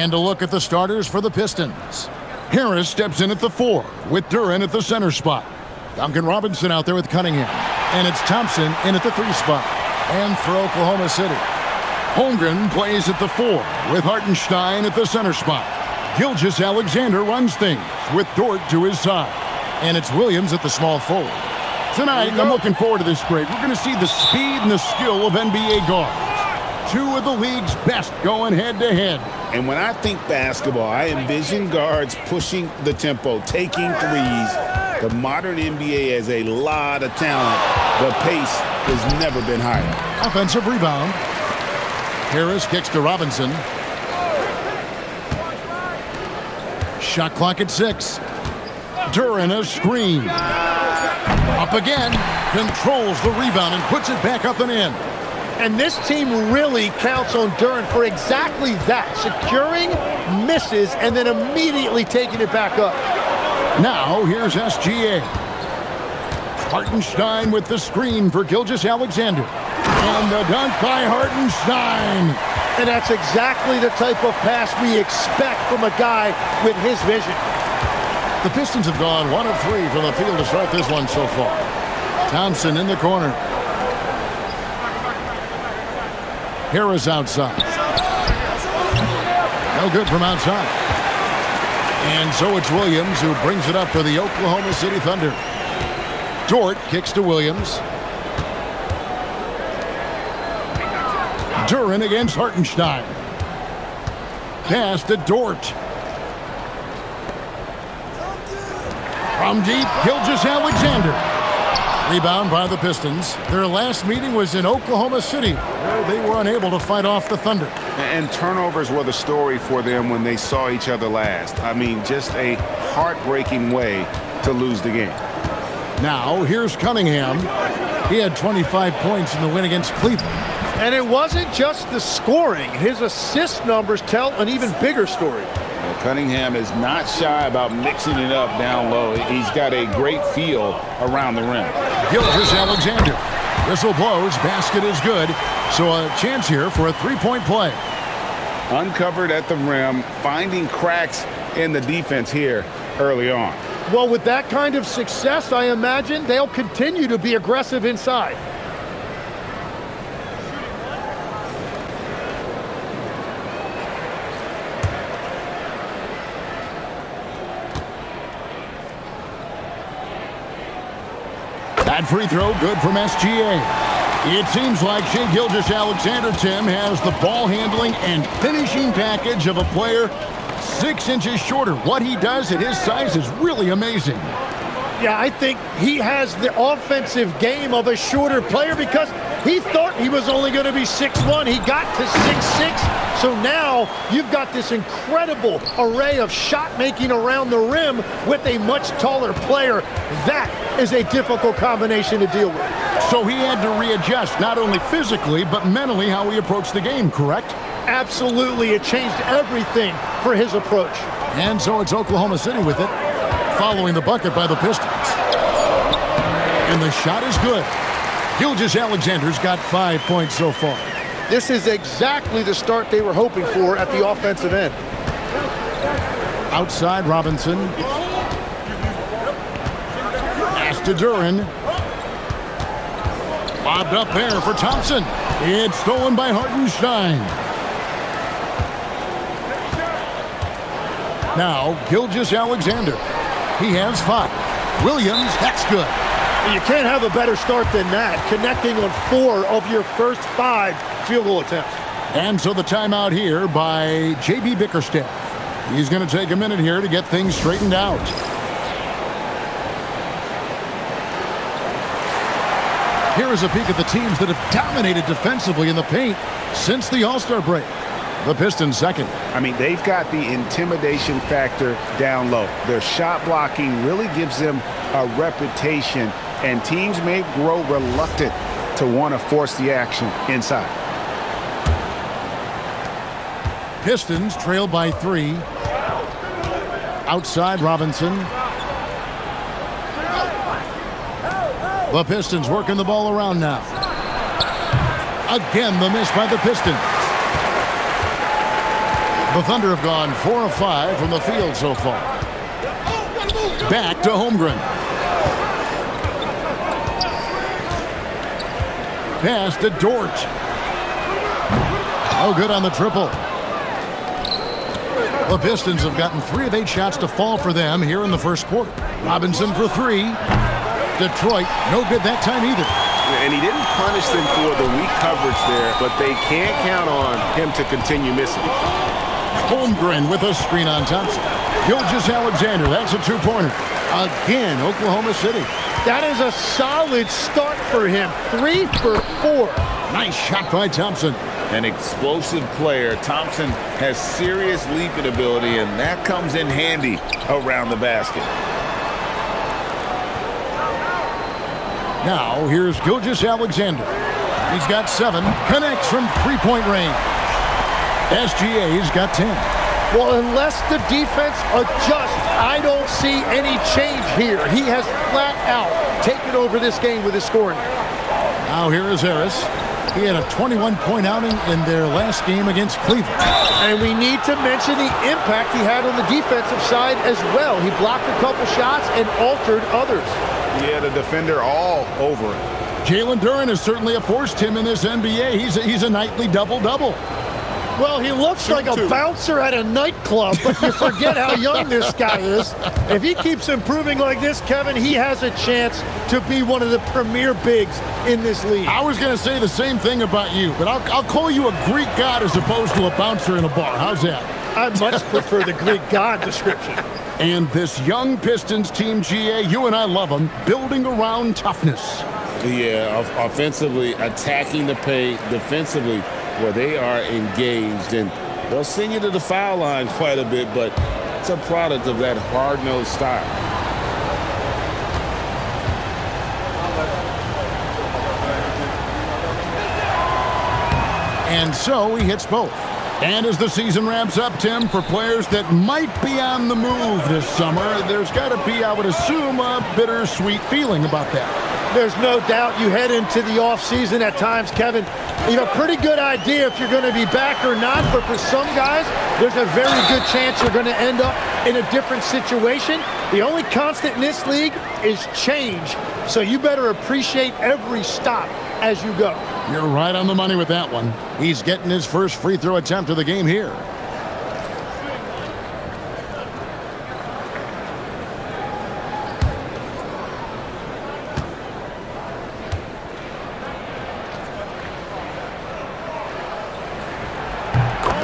And a look at the starters for the Pistons. Harris steps in at the 4 with Duren at the center spot. Duncan Robinson out there with Cunningham. And it's Thompson in at the 3 spot. And for Oklahoma City, Holmgren plays at the 4 with Hartenstein at the center spot. Gilgeous-Alexander runs things with Dort to his side. And it's Williams at the small forward. Tonight, I'm looking forward to this grade. We're going to see the speed and the skill of NBA guards. 2 of the league's best going head-to-head. And when I think basketball, I envision guards pushing the tempo, taking threes. The modern NBA has a lot of talent. The pace has never been higher. Offensive rebound. Harris kicks to Robinson. Shot clock at 6. Duren a screen. Up again. Controls the rebound and puts it back up and in. And this team really counts on Duren for exactly that. Securing, misses, and then immediately taking it back up. Now here's SGA. Hartenstein with the screen for Gilgeous-Alexander. And the dunk by Hartenstein. And that's exactly the type of pass we expect from a guy with his vision. The Pistons have gone 1 of 3 from the field to start this one so far. Thompson in the corner. Harris outside. No good from outside. And so it's Williams who brings it up for the Oklahoma City Thunder. Dort kicks to Williams. Duren against Hartenstein. Pass to Dort. From deep, Gilgeous-Alexander. Rebound by the Pistons. Their last meeting was in Oklahoma City, where they were unable to fight off the Thunder. And turnovers were the story for them when they saw each other last. I mean, just a heartbreaking way to lose the game. Now, here's Cunningham. He had 25 points in the win against Cleveland. And it wasn't just the scoring. His assist numbers tell an even bigger story. Well, Cunningham is not shy about mixing it up down low. He's got a great feel around the rim. Gilgeous-Alexander. Whistle blows. Basket is good. So a chance here for a three-point play. Uncovered at the rim, finding cracks in the defense here early on. Well, with that kind of success, I imagine they'll continue to be aggressive inside. That free throw good from SGA. It seems like Shai Gilgeous-Alexander, Tim, has the ball handling and finishing package of a player 6 inches shorter. What he does at his size is really amazing. Yeah, I think he has the offensive game of a shorter player because he thought he was only going to be 6'1". He got to 6'6". So now you've got this incredible array of shot making around the rim with a much taller player. That is a difficult combination to deal with. So he had to readjust not only physically but mentally how he approached the game, correct? Absolutely. It changed everything for his approach. And so it's Oklahoma City with it, following the bucket by the Pistons. And the shot is good. Gilgeous-Alexander's got 5 points so far. This is exactly the start they were hoping for at the offensive end. Outside Robinson. Pass to Duren. Lobbed up there for Thompson. It's stolen by Hartenstein. Now, Gilgeous-Alexander. He has 5. Williams, that's good. You can't have a better start than that, connecting on 4 of your first 5 field goal attempts. And so the timeout here by J.B. Bickerstaff. He's going to take a minute here to get things straightened out. Here is a peek at the teams that have dominated defensively in the paint since the All-Star break. The Pistons second. I mean, they've got the intimidation factor down low. Their shot blocking really gives them a reputation, and teams may grow reluctant to want to force the action inside. Pistons trail by 3. Outside Robinson. The Pistons working the ball around now. Again, the miss by the Pistons. The Thunder have gone 4 of 5 from the field so far. Back to Holmgren. Pass to Dort. Oh, good on the triple. The Pistons have gotten 3 of 8 shots to fall for them here in the first quarter. Robinson for 3. Detroit, no good that time either. And he didn't punish them for the weak coverage there, but they can't count on him to continue missing. Holmgren with a screen on Thompson. Gilgeous-Alexander, that's a 2-pointer. Again, Oklahoma City. That is a solid start for him. 3 for 4. Nice shot by Thompson. An explosive player. Thompson has serious leaping ability, and that comes in handy around the basket. Now, here's Gilgeous-Alexander. He's got 7. Connects from 3-point range. SGA's got 10. Well, unless the defense adjusts, I don't see any change here. He has flat out taken over this game with his scoring. Now here is Harris. He had a 21-point outing in their last game against Cleveland. And we need to mention the impact he had on the defensive side as well. He blocked a couple shots and altered others. Yeah, the defender all over it. Jalen Duren has certainly forced him in this NBA. He's a nightly double-double. Well, he looks like a bouncer at a nightclub, but you forget how young this guy is. If he keeps improving like this, Kevin, he has a chance to be one of the premier bigs in this league. I was going to say the same thing about you, but I'll call you a Greek god as opposed to a bouncer in a bar. How's that? I much prefer the Greek god description. And this young Pistons team, GA, you and I love them, building around toughness. Yeah, offensively, attacking the paint, defensively, where they are engaged, and they'll send you to the foul line quite a bit, but it's a product of that hard-nosed style. And so he hits both. And as the season ramps up, Tim, for players that might be on the move this summer, there's got to be, I would assume, a bittersweet feeling about that. There's no doubt you head into the offseason at times, Kevin. You have a pretty good idea if you're going to be back or not, but for some guys, there's a very good chance you're going to end up in a different situation. The only constant in this league is change, so you better appreciate every stop as you go. You're right on the money with that one. He's getting his first free throw attempt of the game here.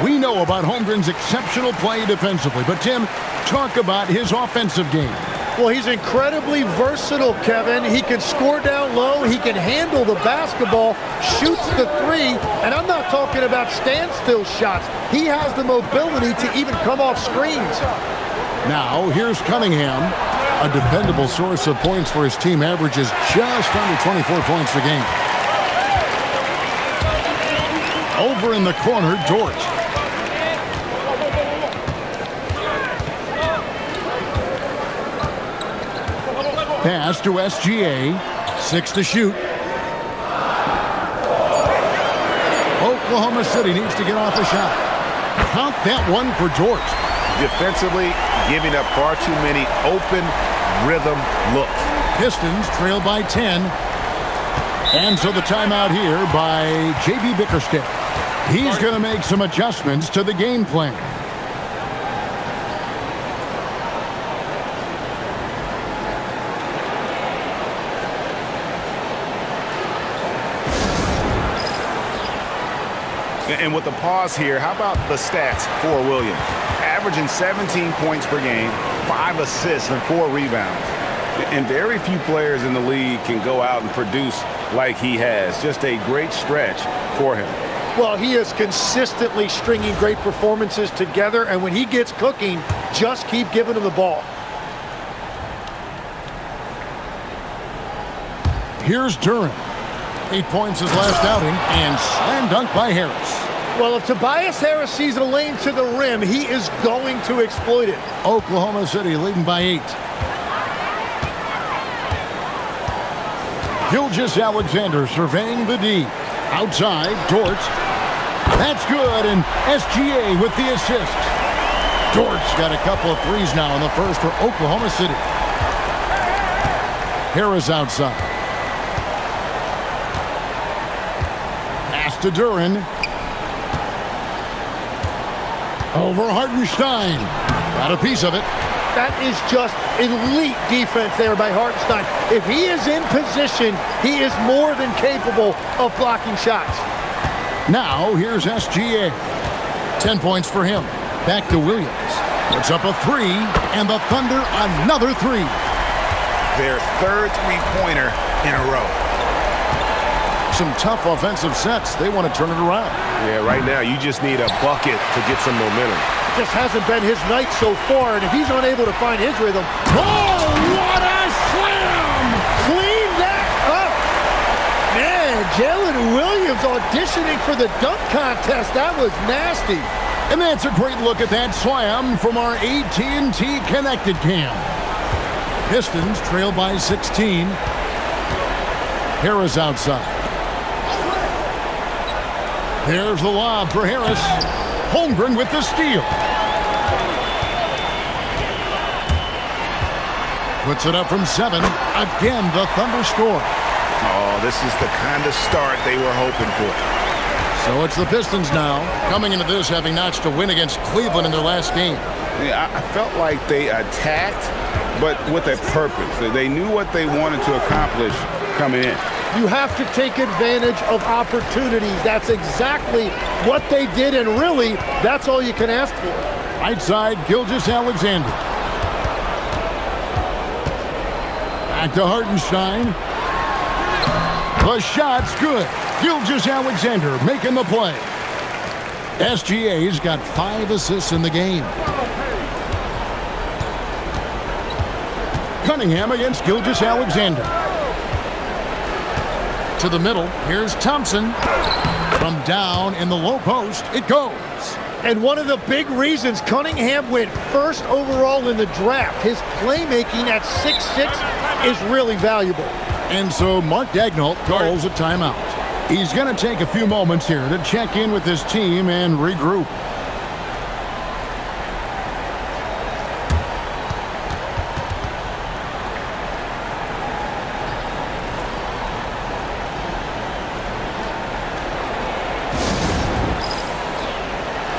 We know about Holmgren's exceptional play defensively, but Tim, talk about his offensive game. Well, he's incredibly versatile, Kevin. He can score down low, he can handle the basketball, shoots the 3, and I'm not talking about standstill shots. He has the mobility to even come off screens. Now, here's Cunningham, a dependable source of points for his team, averages just under 24 points a game. Over in the corner, Dort. Pass to SGA. 6 to shoot. Oklahoma City needs to get off a shot. Count that one for Dort. Defensively, giving up far too many open rhythm looks. Pistons trail by 10. And so the timeout here by J.B. Bickerstaff. He's going to make some adjustments to the game plan. And with the pause here, how about the stats for Williams? Averaging 17 points per game, 5 assists, and 4 rebounds. And very few players in the league can go out and produce like he has. Just a great stretch for him. Well, he is consistently stringing great performances together, and when he gets cooking, just keep giving him the ball. Here's Duren. 8 points his last outing, and slam dunk by Harris. Well, if Tobias Harris sees a lane to the rim, he is going to exploit it. Oklahoma City leading by 8. Gilgeous-Alexander surveying the D. Outside, Dort. That's good, and SGA with the assist. Dort's got a couple of threes now in the first for Oklahoma City. Harris outside. Pass to Duren. Over Hartenstein. Got a piece of it. That is just elite defense there by Hartenstein. If he is in position, he is more than capable of blocking shots. Now, here's SGA. 10 points for him. Back to Williams. Puts up a three, and the Thunder another three. Their third three-pointer in a row. Some tough offensive sets. They want to turn it around. Yeah, right now you just need a bucket to get some momentum. Just hasn't been his night so far, and if he's unable to find his rhythm. Oh, what a slam! Clean that up! Man, Jalen Williams auditioning for the dunk contest. That was nasty. And that's a great look at that slam from our AT&T Connected Cam. Pistons trail by 16. Harris outside. There's the lob for Harris. Holmgren with the steal. Puts it up from 7. Again, the Thunder score. Oh, this is the kind of start they were hoping for. So it's the Pistons now, coming into this having notched a win against Cleveland in their last game. Yeah, I felt like they attacked, but with a purpose. They knew what they wanted to accomplish coming in. You have to take advantage of opportunities. That's exactly what they did, and really, that's all you can ask for. Right side, Gilgeous-Alexander. Back to Hartenstein. The shot's good. Gilgeous-Alexander making the play. SGA's got 5 assists in the game. Cunningham against Gilgeous-Alexander. To the middle, here's Thompson. From down in the low post, it goes. And one of the big reasons Cunningham went first overall in the draft, his playmaking at 6'6" is really valuable. And so Mark Daigneault calls a timeout. He's going to take a few moments here to check in with his team and regroup.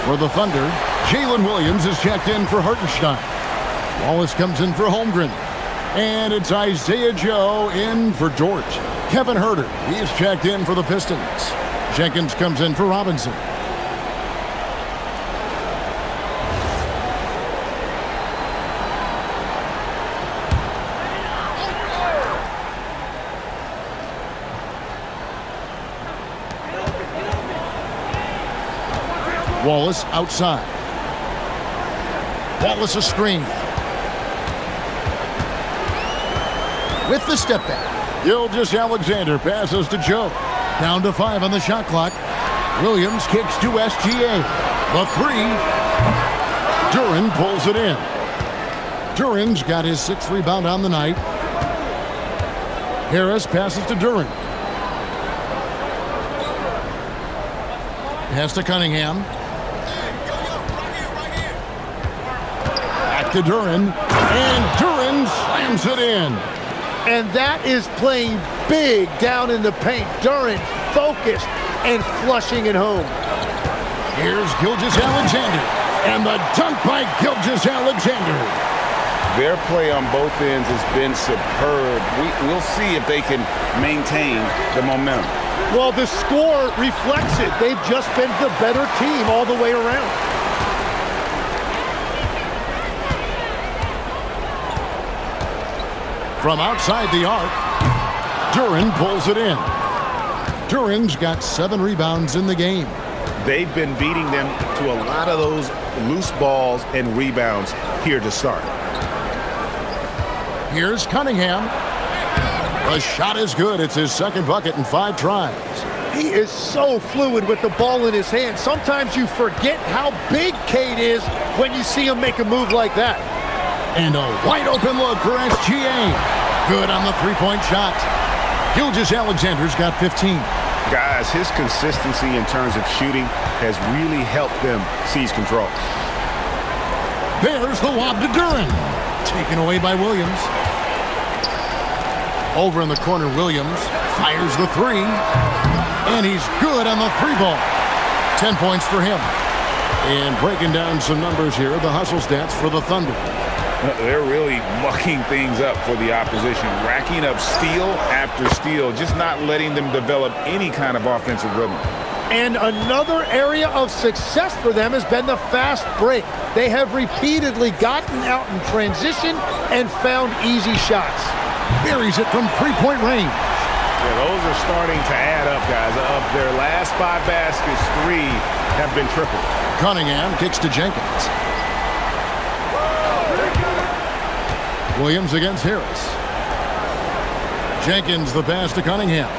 For the Thunder, Jalen Williams is checked in for Hartenstein. Wallace comes in for Holmgren. And it's Isaiah Joe in for Dort. Kevin Huerter, he is checked in for the Pistons. Jenkins comes in for Robinson. Wallace outside. Wallace a screen. With the step back. Gilgeous-Alexander passes to Joe. Down to 5 on the shot clock. Williams kicks to SGA. The 3. Duren pulls it in. Duren's got his 6th rebound on the night. Harris passes to Duren. Pass to Cunningham. Back to Duren. And Duren slams it in. And that is playing big down in the paint. Duren focused and flushing it home. Here's Gilgeous-Alexander. And the dunk by Gilgeous-Alexander. Their play on both ends has been superb. We'll see if they can maintain the momentum. Well, the score reflects it. They've just been the better team all the way around. From outside the arc, Duren pulls it in. Duren's got 7 rebounds in the game. They've been beating them to a lot of those loose balls and rebounds here to start. Here's Cunningham. The shot is good. It's his 2nd bucket in 5 tries. He is so fluid with the ball in his hand. Sometimes you forget how big Cade is when you see him make a move like that. And a wide open look for SGA. Good on the 3-point shot. Gilgeous-Alexander's got 15. Guys, his consistency in terms of shooting has really helped them seize control. There's the lob to Duren. Taken away by Williams. Over in the corner, Williams fires the three. And he's good on the three ball. 10 points for him. And breaking down some numbers here, the hustle stats for the Thunder. They're really mucking things up for the opposition, racking up steal after steal, just not letting them develop any kind of offensive rhythm. And another area of success for them has been the fast break. They have repeatedly gotten out in transition and found easy shots. Buries it from three-point range. Yeah, those are starting to add up, guys. Of their last 5 baskets, 3 have been triple. Cunningham kicks to Jenkins. Williams against Harris. Jenkins the pass to Cunningham.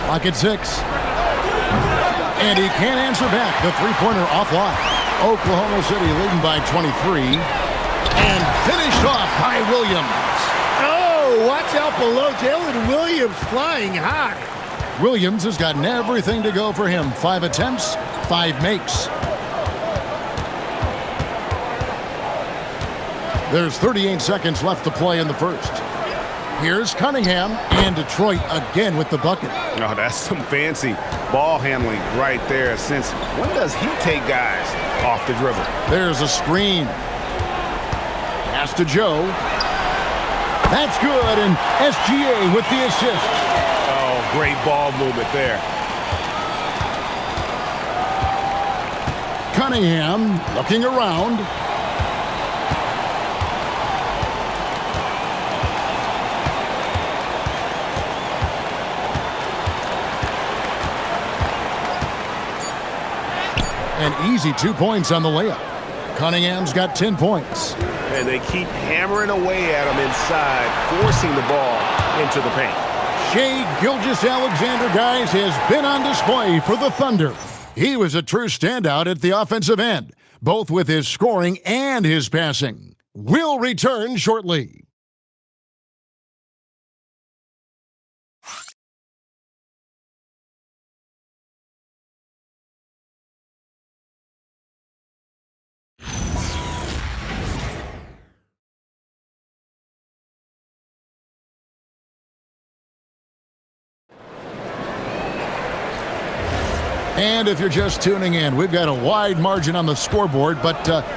Lock at 6. And he can't answer back. The three-pointer offline. Oklahoma City leading by 23. And finished off by Williams. Oh, watch out below. Jalen Williams flying high. Williams has gotten everything to go for him. 5 attempts, 5 makes. There's 38 seconds left to play in the first. Here's Cunningham, and Detroit again with the bucket. Oh, that's some fancy ball handling right there. Since when does he take guys off the dribble? There's a screen. Pass to Joe. That's good, and SGA with the assist. Oh, great ball movement there. Cunningham looking around. An easy 2 points on the layup. Cunningham's got 10 points. And they keep hammering away at him inside, forcing the ball into the paint. Shai Gilgeous-Alexander, guys, has been on display for the Thunder. He was a true standout at the offensive end, both with his scoring and his passing. We'll return shortly. And if you're just tuning in, we've got a wide margin on the scoreboard, but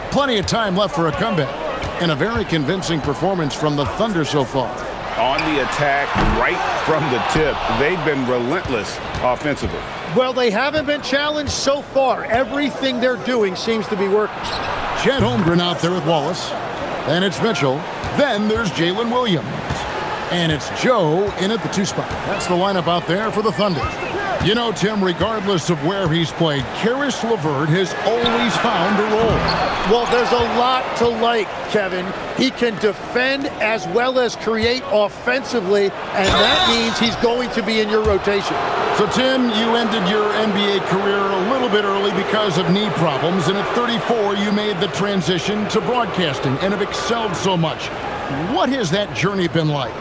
plenty of time left for a comeback. And a very convincing performance from the Thunder so far. On the attack, right from the tip, they've been relentless offensively. Well, they haven't been challenged so far. Everything they're doing seems to be working. Chet Holmgren out there with Wallace. Then it's Mitchell. Then there's Jalen Williams. And it's Joe in at the 2 spot. That's the lineup out there for the Thunder. You know, Tim, regardless of where he's played, Caris LeVert has always found a role. Well, there's a lot to like, Kevin. He can defend as well as create offensively, and that means he's going to be in your rotation. So, Tim, you ended your NBA career a little bit early because of knee problems, and at 34, you made the transition to broadcasting and have excelled so much. What has that journey been like?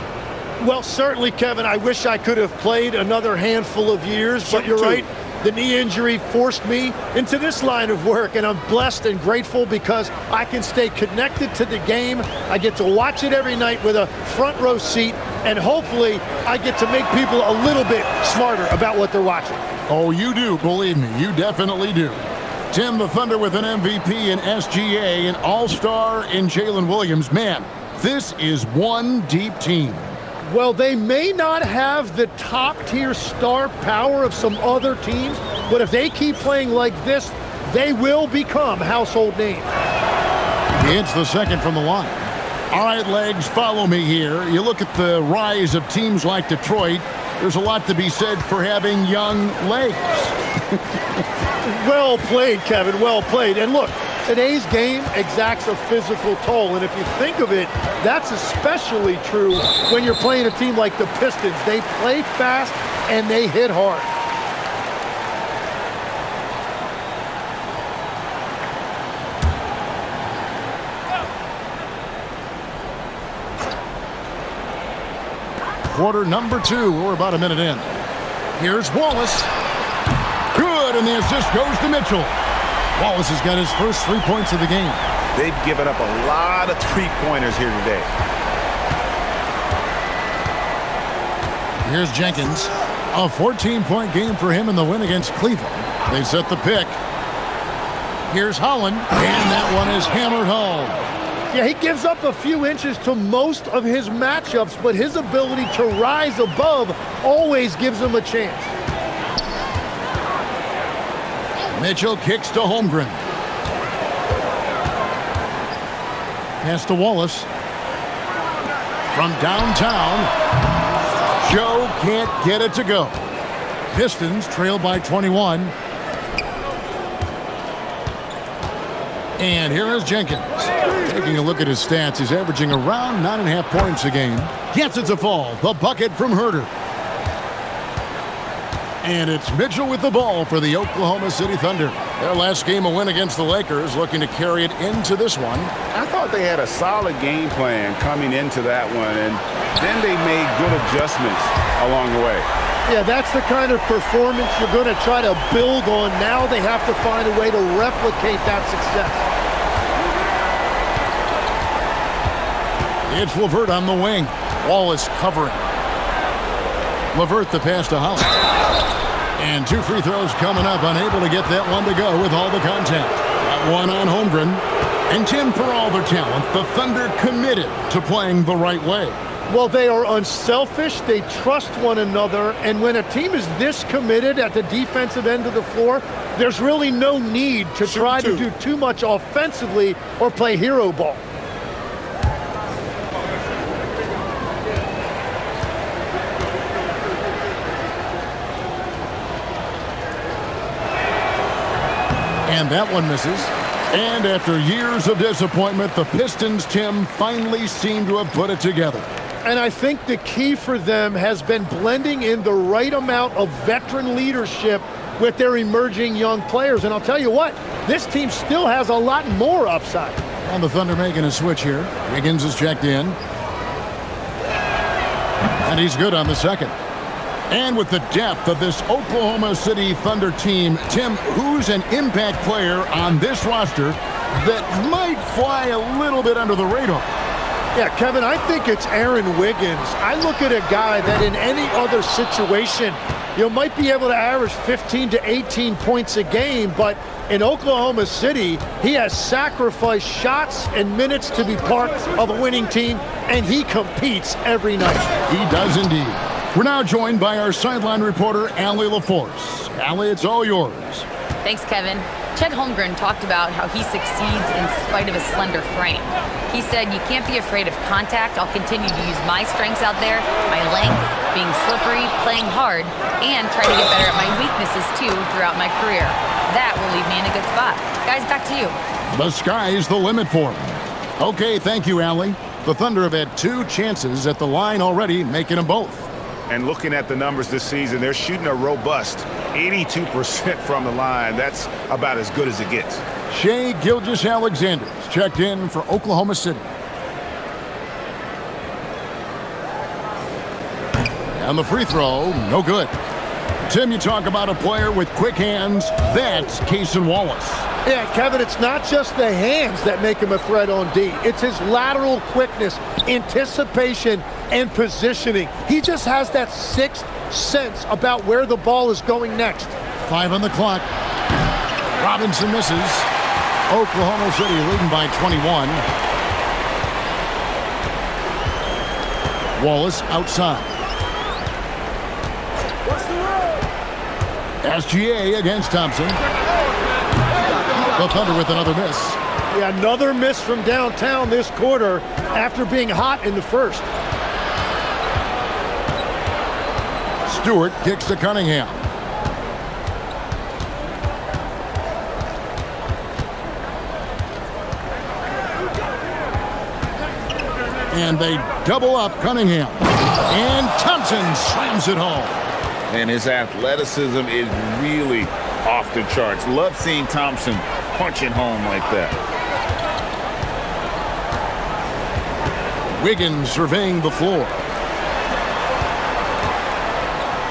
Well, certainly, Kevin, I wish I could have played another handful of years, but you're right. The knee injury forced me into this line of work, and I'm blessed and grateful because I can stay connected to the game. I get to watch it every night with a front row seat, and hopefully I get to make people a little bit smarter about what they're watching. Oh, you do, believe me. You definitely do. Tim, the Thunder with an MVP in SGA, an all-star in Jalen Williams. Man, this is one deep team. Well, they may not have the top-tier star power of some other teams, but if they keep playing like this, they will become household names. It's the second from the line. All right, Legs, follow me here. You look at the rise of teams like Detroit, there's a lot to be said for having young legs. Well played, Kevin, well played. And look, today's game exacts a physical toll, and if you think of it, that's especially true when you're playing a team like the Pistons. They play fast and they hit hard. Quarter number 2, we're about a minute in. Here's Wallace. Good, and the assist goes to Mitchell. Wallace has got his first 3 points of the game. They've given up a lot of three-pointers here today. Here's Jenkins. A 14-point game for him in the win against Cleveland. They set the pick. Here's Holland, and that one is hammered home. Yeah, he gives up a few inches to most of his matchups, but his ability to rise above always gives him a chance. Mitchell kicks to Holmgren. Pass to Wallace. From downtown, Joe can't get it to go. Pistons trail by 21. And here is Jenkins. Taking a look at his stats, he's averaging around 9.5 points a game. Gets it to fall. The bucket from Herter. And it's Mitchell with the ball for the Oklahoma City Thunder. Their last game, a win against the Lakers, looking to carry it into this one. I thought they had a solid game plan coming into that one, and then they made good adjustments along the way. Yeah, that's the kind of performance you're going to try to build on. Now they have to find a way to replicate that success. It's LeVert on the wing. Wallace covering. LeVert the pass to Holland. And 2 free throws coming up. Unable to get that one to go with all the contact. That one on Holmgren. And Tim, for all their talent, the Thunder committed to playing the right way. Well, they are unselfish. They trust one another. And when a team is this committed at the defensive end of the floor, there's really no need to try to do too much offensively or play hero ball. And that one misses. And after years of disappointment, the Pistons, Tim, finally seem to have put it together. And I think the key for them has been blending in the right amount of veteran leadership with their emerging young players. And I'll tell you what, this team still has a lot more upside. And the Thunder making a switch here. Wiggins is checked in. And he's good on the second. And with the depth of this Oklahoma City Thunder team, Tim, who's an impact player on this roster that might fly a little bit under the radar? Yeah, Kevin, I think it's Aaron Wiggins. I look at a guy that in any other situation, you might be able to average 15 to 18 points a game, but in Oklahoma City, he has sacrificed shots and minutes to be part of a winning team, and he competes every night. He does indeed. We're now joined by our sideline reporter, Allie LaForce. Allie, it's all yours. Thanks, Kevin. Chet Holmgren talked about how he succeeds in spite of his slender frame. He said, "You can't be afraid of contact. I'll continue to use my strengths out there, my length, being slippery, playing hard, and try to get better at my weaknesses, too, throughout my career. That will leave me in a good spot." Guys, back to you. The sky's the limit for him. Okay, thank you, Allie. The Thunder have had 2 chances at the line already, making them both. And looking at the numbers this season, they're shooting a robust 82% from the line. That's about as good as it gets. Shai Gilgeous-Alexander's checked in for Oklahoma City. And the free throw, no good. Tim, you talk about a player with quick hands. That's Cason Wallace. Yeah, Kevin, it's not just the hands that make him a threat on D. It's his lateral quickness, anticipation, and positioning. He just has that sixth sense about where the ball is going next. 5 on the clock. Robinson misses. Oklahoma City leading by 21. Wallace outside. SGA against Thompson. The Thunder with another miss. Yeah, another miss from downtown this quarter after being hot in the first. Stewart kicks to Cunningham. And they double up Cunningham. And Thompson slams it home. And his athleticism is really off the charts. Love seeing Thompson punching home like that. Wiggins surveying the floor.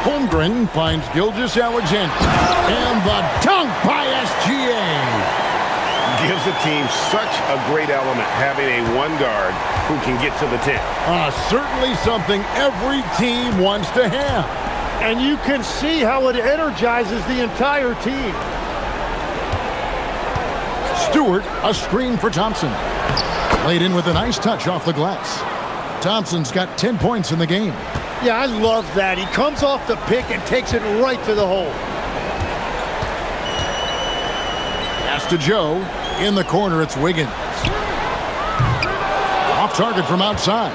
Holmgren finds Gilgeous-Alexander. And the dunk by SGA. Gives the team such a great element having a one guard who can get to the 10. Certainly something every team wants to have. And you can see how it energizes the entire team. Stewart, a screen for Thompson. Laid in with a nice touch off the glass. Thompson's got 10 points in the game. Yeah, I love that. He comes off the pick and takes it right to the hole. Pass to Joe. In the corner, it's Wiggins. Off target from outside.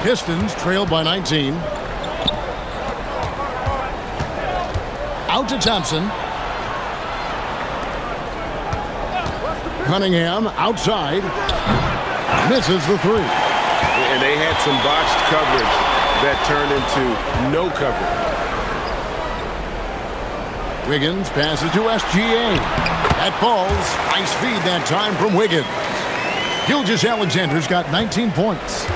Pistons trail by 19. Out to Thompson. Cunningham outside. Misses the three. And they had some botched coverage that turned into no coverage. Wiggins passes to SGA. That falls. Nice feed that time from Wiggins. Gilgeous-Alexander's got 19 points.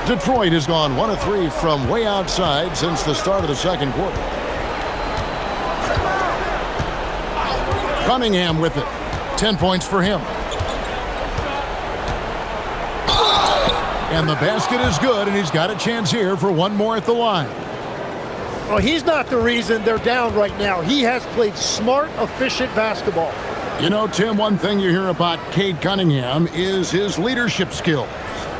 Detroit has gone 1 of 3 from way outside since the start of the second quarter. Cunningham with it. 10 points for him. And the basket is good, and he's got a chance here for one more at the line. Well, he's not the reason they're down right now. He has played smart, efficient basketball. You know, Tim, one thing you hear about Cade Cunningham is his leadership skills.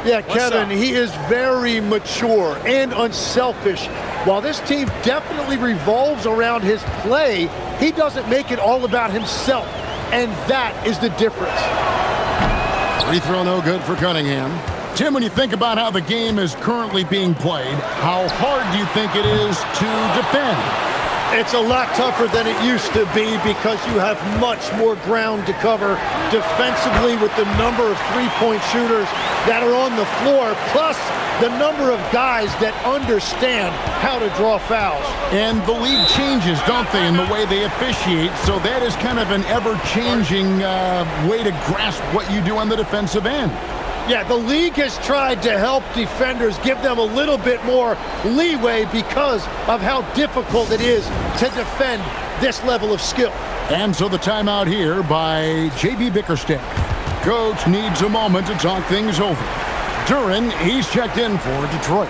Yeah, Kevin, he is very mature and unselfish. While this team definitely revolves around his play, he doesn't make it all about himself. And that is the difference. Free throw no good for Cunningham. Tim, when you think about how the game is currently being played, how hard do you think it is to defend? It's a lot tougher than it used to be because you have much more ground to cover defensively with the number of three-point shooters that are on the floor, plus the number of guys that understand how to draw fouls. And the league changes, don't they, in the way they officiate, so that is kind of an ever-changing way to grasp what you do on the defensive end. Yeah, the league has tried to help defenders, give them a little bit more leeway because of how difficult it is to defend this level of skill. And so the timeout here by J.B. Bickerstaff. Coach needs a moment to talk things over. Duren, he's checked in for Detroit.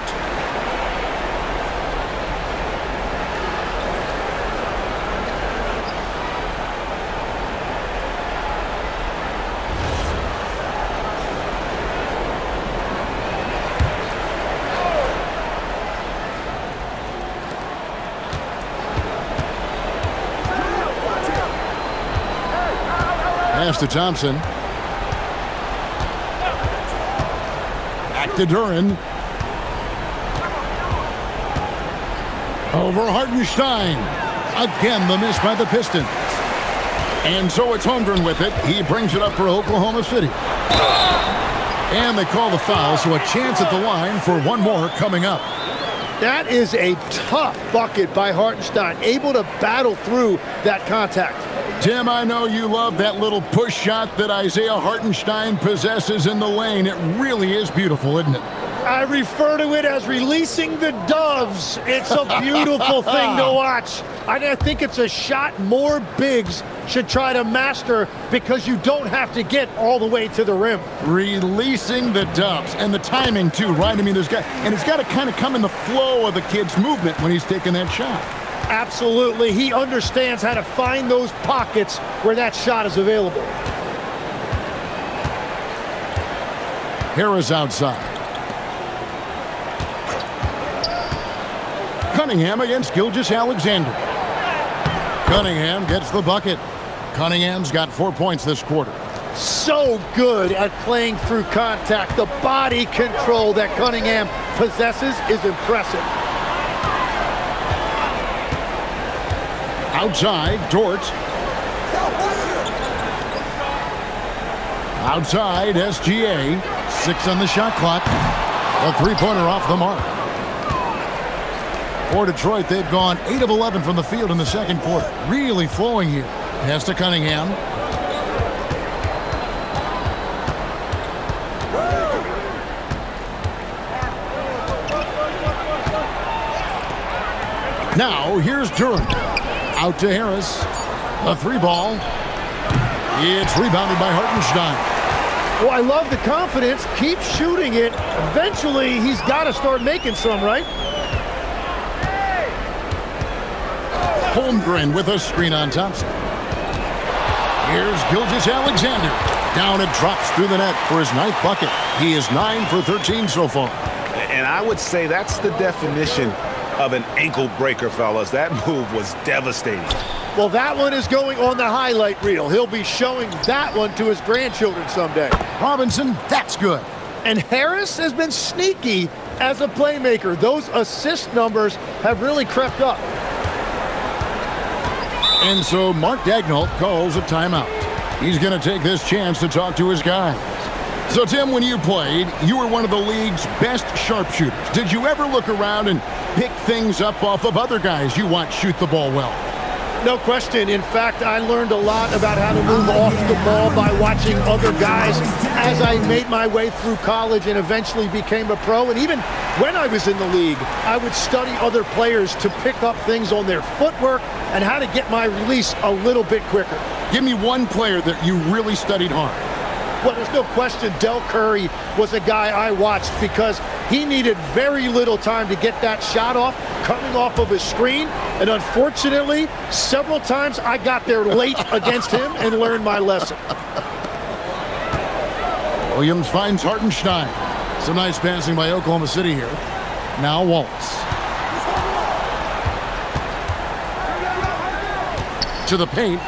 Pass to Thompson. Back to Duren. Over Hartenstein. Again, the miss by the Pistons. And so it's Holmgren with it. He brings it up for Oklahoma City. And they call the foul, so a chance at the line for one more coming up. That is a tough bucket by Hartenstein, able to battle through that contact. Tim, I know you love that little push shot that Isaiah Hartenstein possesses in the lane. It really is beautiful, isn't it? I refer to it as releasing the doves. It's a beautiful thing to watch. I think it's a shot more bigs should try to master because you don't have to get all the way to the rim. Releasing the doves. And the timing, too, right? I mean, it's got to kind of come in the flow of the kid's movement when he's taking that shot. Absolutely. He understands how to find those pockets where that shot is available. Harris outside. Cunningham against Gilgeous-Alexander. Cunningham gets the bucket. Cunningham's got 4 points this quarter. So good at playing through contact. The body control that Cunningham possesses is impressive. Outside, Dort. Outside, SGA. 6 on the shot clock. A three-pointer off the mark. For Detroit, they've gone 8 of 11 from the field in the second quarter. Really flowing here. Pass to Cunningham. Now, here's Durant. Out to Harris. A 3-ball. It's rebounded by Hartenstein. Well, I love the confidence. Keep shooting it. Eventually, he's got to start making some, right? Holmgren with a screen on Thompson. Here's Gilgeous-Alexander. Down it drops through the net for his 9th bucket. He is 9 for 13 so far. And I would say that's the definition of an ankle breaker, fellas. That move was devastating. Well, that one is going on the highlight reel. He'll be showing that one to his grandchildren someday. Robinson, that's good. And Harris has been sneaky as a playmaker. Those assist numbers have really crept up. And so Mark Daigneault calls a timeout. He's going to take this chance to talk to his guys. So, Tim, when you played, you were one of the league's best sharpshooters. Did you ever look around and pick things up off of other guys you watch shoot the ball well? No question. In fact, I learned a lot about how to move off the ball by watching other guys as I made my way through college and eventually became a pro. And even when I was in the league, I would study other players to pick up things on their footwork and how to get my release a little bit quicker. Give me one player that you really studied hard. Well, there's no question Del Curry was a guy I watched because he needed very little time to get that shot off, coming off of his screen. And unfortunately, several times I got there late against him and learned my lesson. Williams finds Hartenstein. Some nice passing by Oklahoma City here. Now Wallace. To the paint.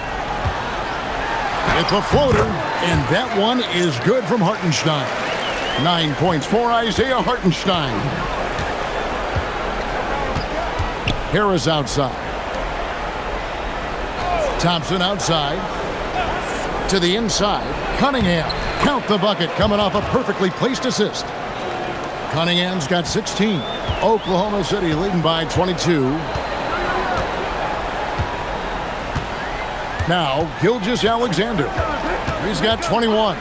It's a floater, and that one is good from Hartenstein. 9 points for Isaiah Hartenstein. Harris outside. Thompson outside. To the inside. Cunningham. Count the bucket coming off a perfectly placed assist. Cunningham's got 16. Oklahoma City leading by 22. Now, Gilgeous-Alexander. He's got 21.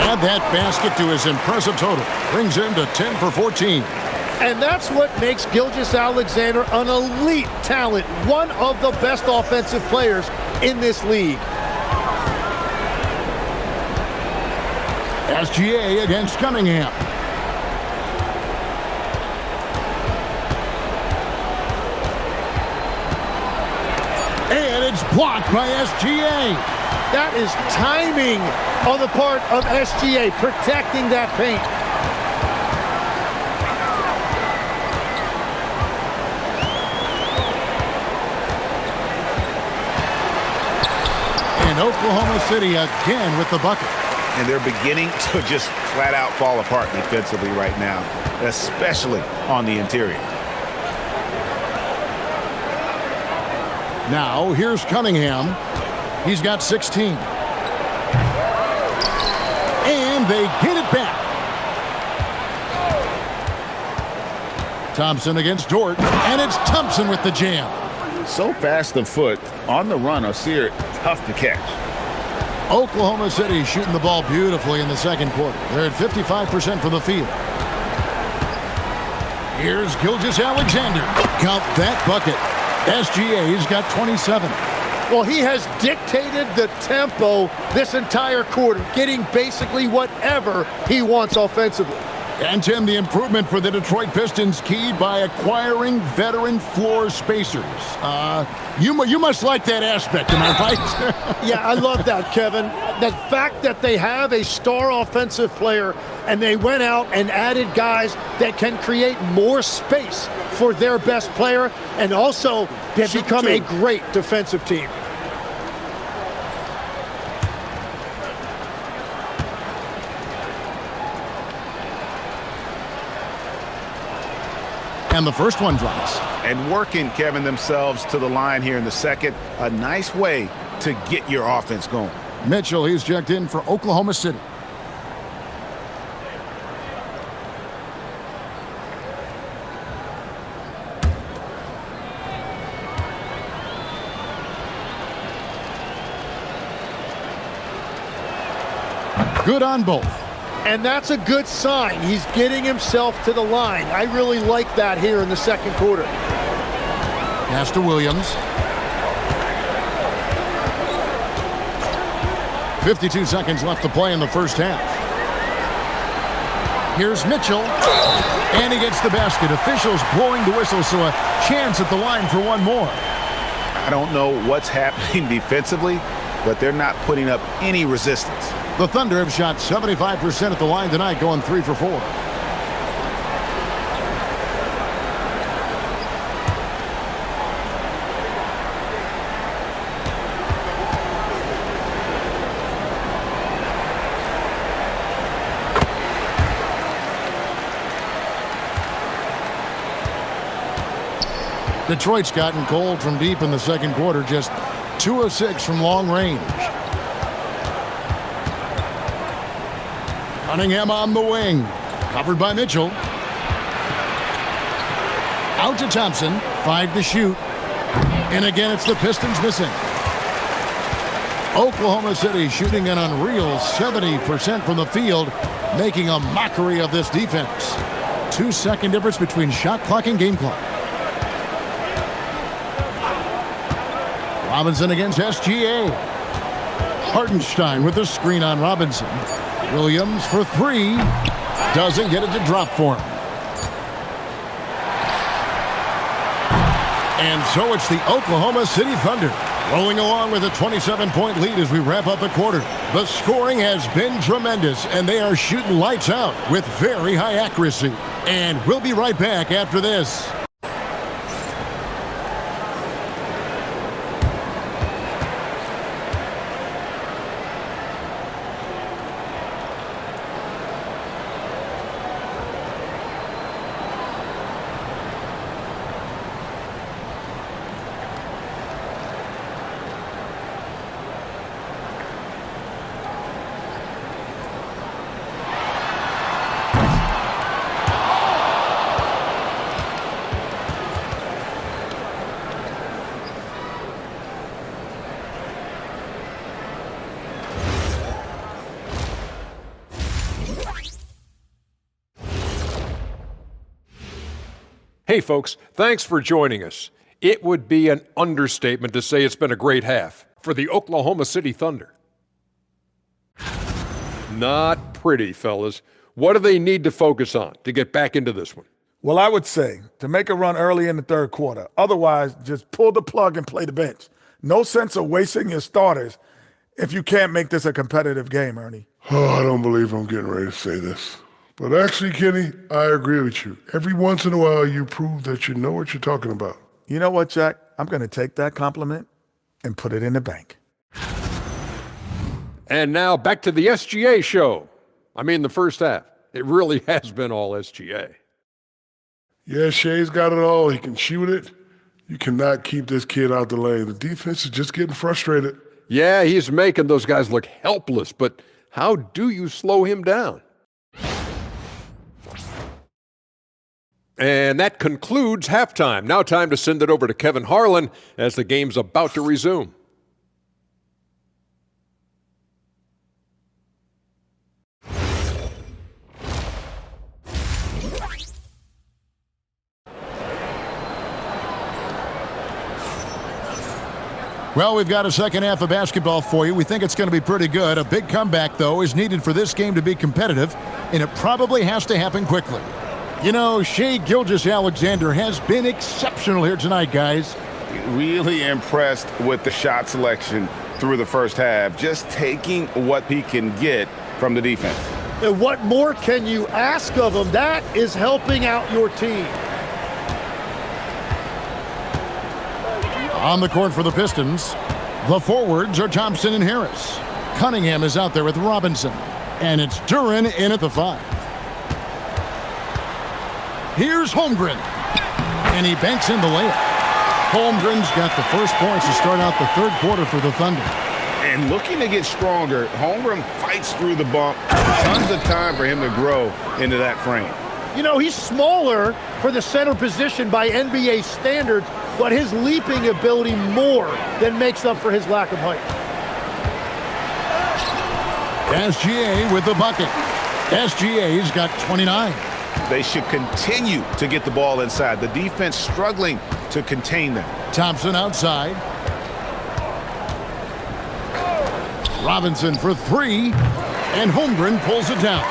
Add that basket to his impressive total. Brings him to 10 for 14. And that's what makes Gilgeous-Alexander an elite talent. One of the best offensive players in this league. SGA against Cunningham. Blocked by SGA. That is timing on the part of SGA, protecting that paint. And Oklahoma City again with the bucket. And they're beginning to just flat out fall apart defensively right now, especially on the interior. Now, here's Cunningham. He's got 16. And they get it back. Thompson against Dort. And it's Thompson with the jam. So fast of foot on the run, Osir, tough to catch. Oklahoma City shooting the ball beautifully in the second quarter. They're at 55% from the field. Here's Gilgeous-Alexander. Count that bucket. SGA's got 27. Well, he has dictated the tempo this entire quarter, getting basically whatever he wants offensively. And, Tim, the improvement for the Detroit Pistons keyed by acquiring veteran floor spacers. You must like that aspect, am I right? Yeah, I love that, Kevin. The fact that they have a star offensive player and they went out and added guys that can create more space for their best player and also have become a great defensive team. And the first one drops. And working, Kevin, themselves to the line here in the second. A nice way to get your offense going. Mitchell, he's checked in for Oklahoma City. Good on both. And that's a good sign. He's getting himself to the line. I really like that here in the second quarter. Pass to Williams. 52 seconds left to play in the first half. Here's Mitchell. And he gets the basket. Officials blowing the whistle, so a chance at the line for one more. I don't know what's happening defensively, but they're not putting up any resistance. The Thunder have shot 75% at the line tonight, going 3 for 4. Detroit's gotten cold from deep in the second quarter, just 2 of 6 from long range. Cunningham on the wing. Covered by Mitchell. Out to Thompson. 5 to shoot. And again, it's the Pistons missing. Oklahoma City shooting an unreal 70% from the field, making a mockery of this defense. 2-second difference between shot clock and game clock. Robinson against SGA. Hartenstein with the screen on Robinson. Williams for 3. Doesn't get it to drop for him. And so it's the Oklahoma City Thunder rolling along with a 27-point lead as we wrap up the quarter. The scoring has been tremendous, and they are shooting lights out with very high accuracy. And we'll be right back after this. Hey folks, thanks for joining us. It would be an understatement to say it's been a great half for the Oklahoma City Thunder. Not pretty, fellas. What do they need to focus on to get back into this one? Well, I would say to make a run early in the third quarter. Otherwise, just pull the plug and play the bench. No sense of wasting your starters if you can't make this a competitive game, Ernie. Oh, I don't believe I'm getting ready to say this. But actually, Kenny, I agree with you. Every once in a while, you prove that you know what you're talking about. You know what, Jack? I'm going to take that compliment and put it in the bank. And now back to the SGA show. I mean, the first half. It really has been all SGA. Yeah, Shea's got it all. He can shoot it. You cannot keep this kid out the lane. The defense is just getting frustrated. Yeah, he's making those guys look helpless, but how do you slow him down? And that concludes halftime. Now time to send it over to Kevin Harlan as the game's about to resume. Well, we've got a second half of basketball for you. We think it's going to be pretty good. A big comeback, though, is needed for this game to be competitive, and it probably has to happen quickly. You know, Shai Gilgeous-Alexander has been exceptional here tonight, guys. Really impressed with the shot selection through the first half, just taking what he can get from the defense. And what more can you ask of him? That is helping out your team. On the court for the Pistons, the forwards are Thompson and Harris. Cunningham is out there with Robinson. And it's Duren in at the 5. Here's Holmgren. And he banks in the layup. Holmgren's got the first points to start out the third quarter for the Thunder. And looking to get stronger, Holmgren fights through the bump. Tons of time for him to grow into that frame. You know, he's smaller for the center position by NBA standards, but his leaping ability more than makes up for his lack of height. SGA with the bucket. SGA's got 29. They should continue to get the ball inside. The defense struggling to contain them. Thompson outside. Robinson for three, and Holmgren pulls it down.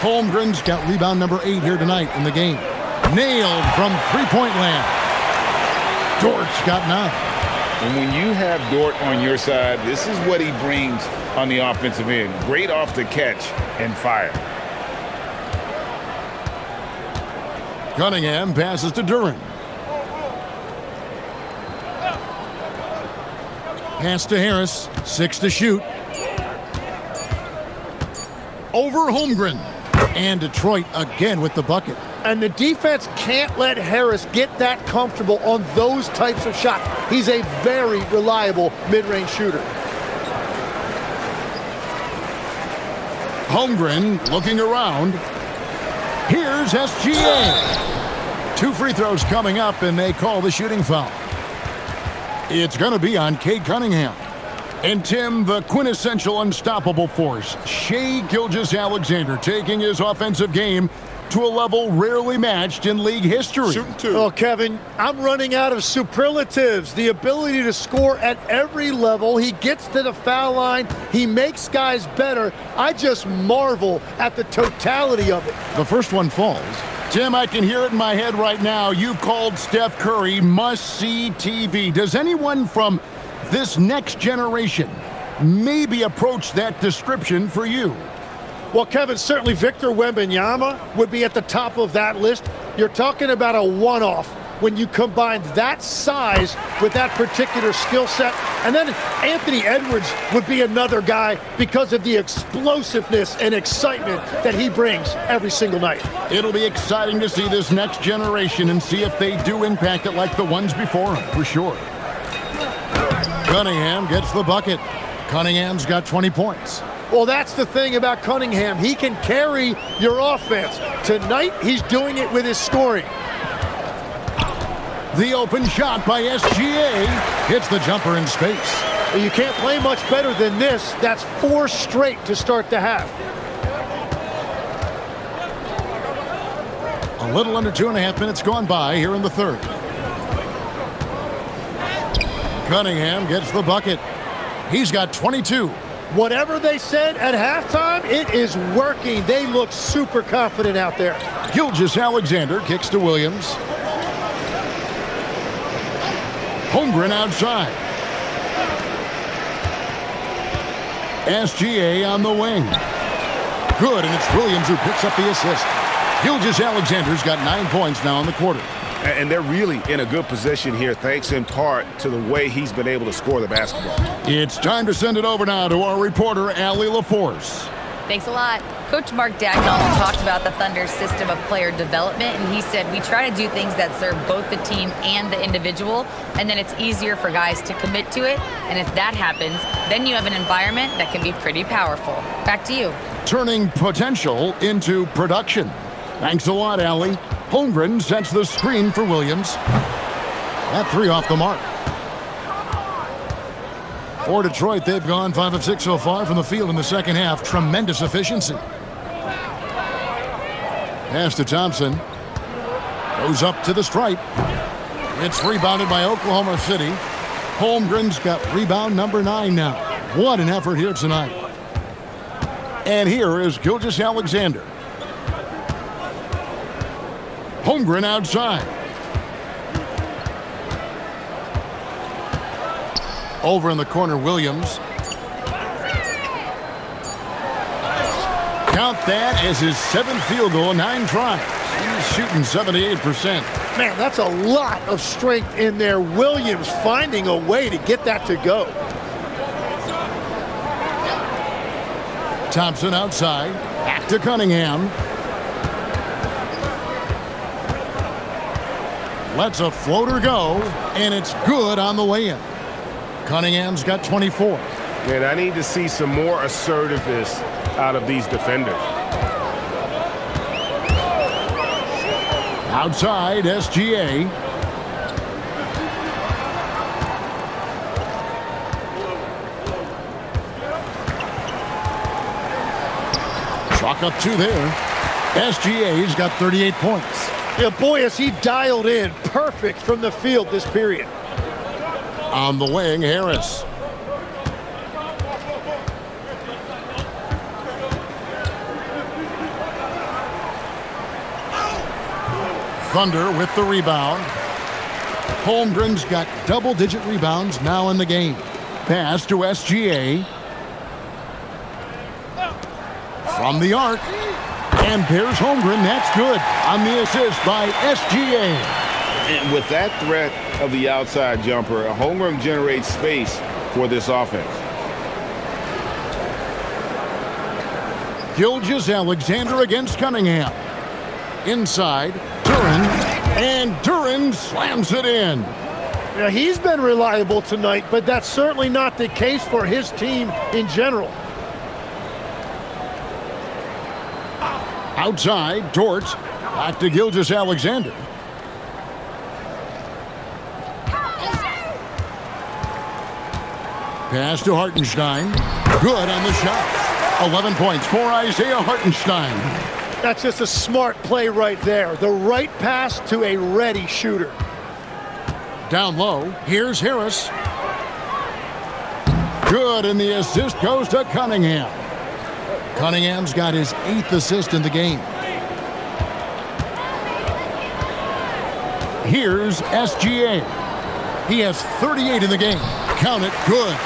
Holmgren's got rebound number 8 here tonight in the game. Nailed from three-point land. Dort's got 9. And when you have Dort on your side, this is what he brings on the offensive end. Great off the catch and fire. Cunningham passes to Duren. Pass to Harris. 6 to shoot. Over Holmgren. And Detroit again with the bucket. And the defense can't let Harris get that comfortable on those types of shots. He's a very reliable mid-range shooter. Holmgren looking around. Here's SGA. 2 free throws coming up, and they call the shooting foul. It's going to be on Cade Cunningham. And Tim, the quintessential unstoppable force, Shai Gilgeous-Alexander, taking his offensive game to a level rarely matched in league history. Shooting 2. Oh, Kevin, I'm running out of superlatives. The ability to score at every level. He gets to the foul line. He makes guys better. I just marvel at the totality of it. The first one falls. Tim, I can hear it in my head right now. You called Steph Curry must-see TV. Does anyone from this next generation maybe approach that description for you? Well, Kevin, certainly Victor Wembanyama would be at the top of that list. You're talking about a one-off when you combine that size with that particular skill set. And then Anthony Edwards would be another guy because of the explosiveness and excitement that he brings every single night. It'll be exciting to see this next generation and see if they do impact it like the ones before him, for sure. Cunningham gets the bucket. Cunningham's got 20 points. Well, that's the thing about Cunningham. He can carry your offense. Tonight, he's doing it with his scoring. The open shot by SGA hits the jumper in space. You can't play much better than this. That's 4 straight to start the half. A little under 2.5 minutes gone by here in the third. Cunningham gets the bucket. He's got 22. Whatever they said at halftime, it is working. They look super confident out there. Gilgeous-Alexander kicks to Williams. Holmgren outside. SGA on the wing. Good, and it's Williams who picks up the assist. Gilgeous-Alexander's got 9 points now in the quarter. And they're really in a good position here, thanks in part to the way he's been able to score the basketball. It's time to send it over now to our reporter, Allie LaForce. Thanks a lot. Coach Mark Dagnall talked about the Thunder's system of player development, and he said, we try to do things that serve both the team and the individual, and then it's easier for guys to commit to it. And if that happens, then you have an environment that can be pretty powerful. Back to you. Turning potential into production. Thanks a lot, Allie. Holmgren sets the screen for Williams. That 3 off the mark. For Detroit, they've gone 5 of 6 so far from the field in the second half. Tremendous efficiency. Pass to Thompson. Goes up to the stripe. It's rebounded by Oklahoma City. Holmgren's got rebound number 9 now. What an effort here tonight. And here is Gilgeous-Alexander. Holmgren outside. Over in the corner, Williams. Count that as his 7th field goal, 9 tries. He's shooting 78%. Man, that's a lot of strength in there. Williams finding a way to get that to go. Thompson outside. Back to Cunningham. Lets a floater go, and it's good on the way in. Cunningham's got 24. And I need to see some more assertiveness out of these defenders. Outside, SGA. Chalk up 2 there. SGA's got 38 points. Yeah, boy, is he dialed in. Perfect from the field this period. On the wing, Harris. Thunder with the rebound. Holmgren's got double-digit rebounds now in the game. Pass to SGA. From the arc. And there's Holmgren. That's good on the assist by SGA. And with that threat of the outside jumper, Holmgren generates space for this offense. Gilgeous-Alexander against Cunningham. Inside, Duren, and Duren slams it in. Now, he's been reliable tonight, but that's certainly not the case for his team in general. Outside, Dort. Back to Gilgeous-Alexander. Pass to Hartenstein. Good on the shot. 11 points for Isaiah Hartenstein. That's just a smart play right there. The right pass to a ready shooter. Down low, here's Harris. Good, and the assist goes to Cunningham. Cunningham's got his 8th assist in the game. Here's SGA. He has 38 in the game. Count it, good.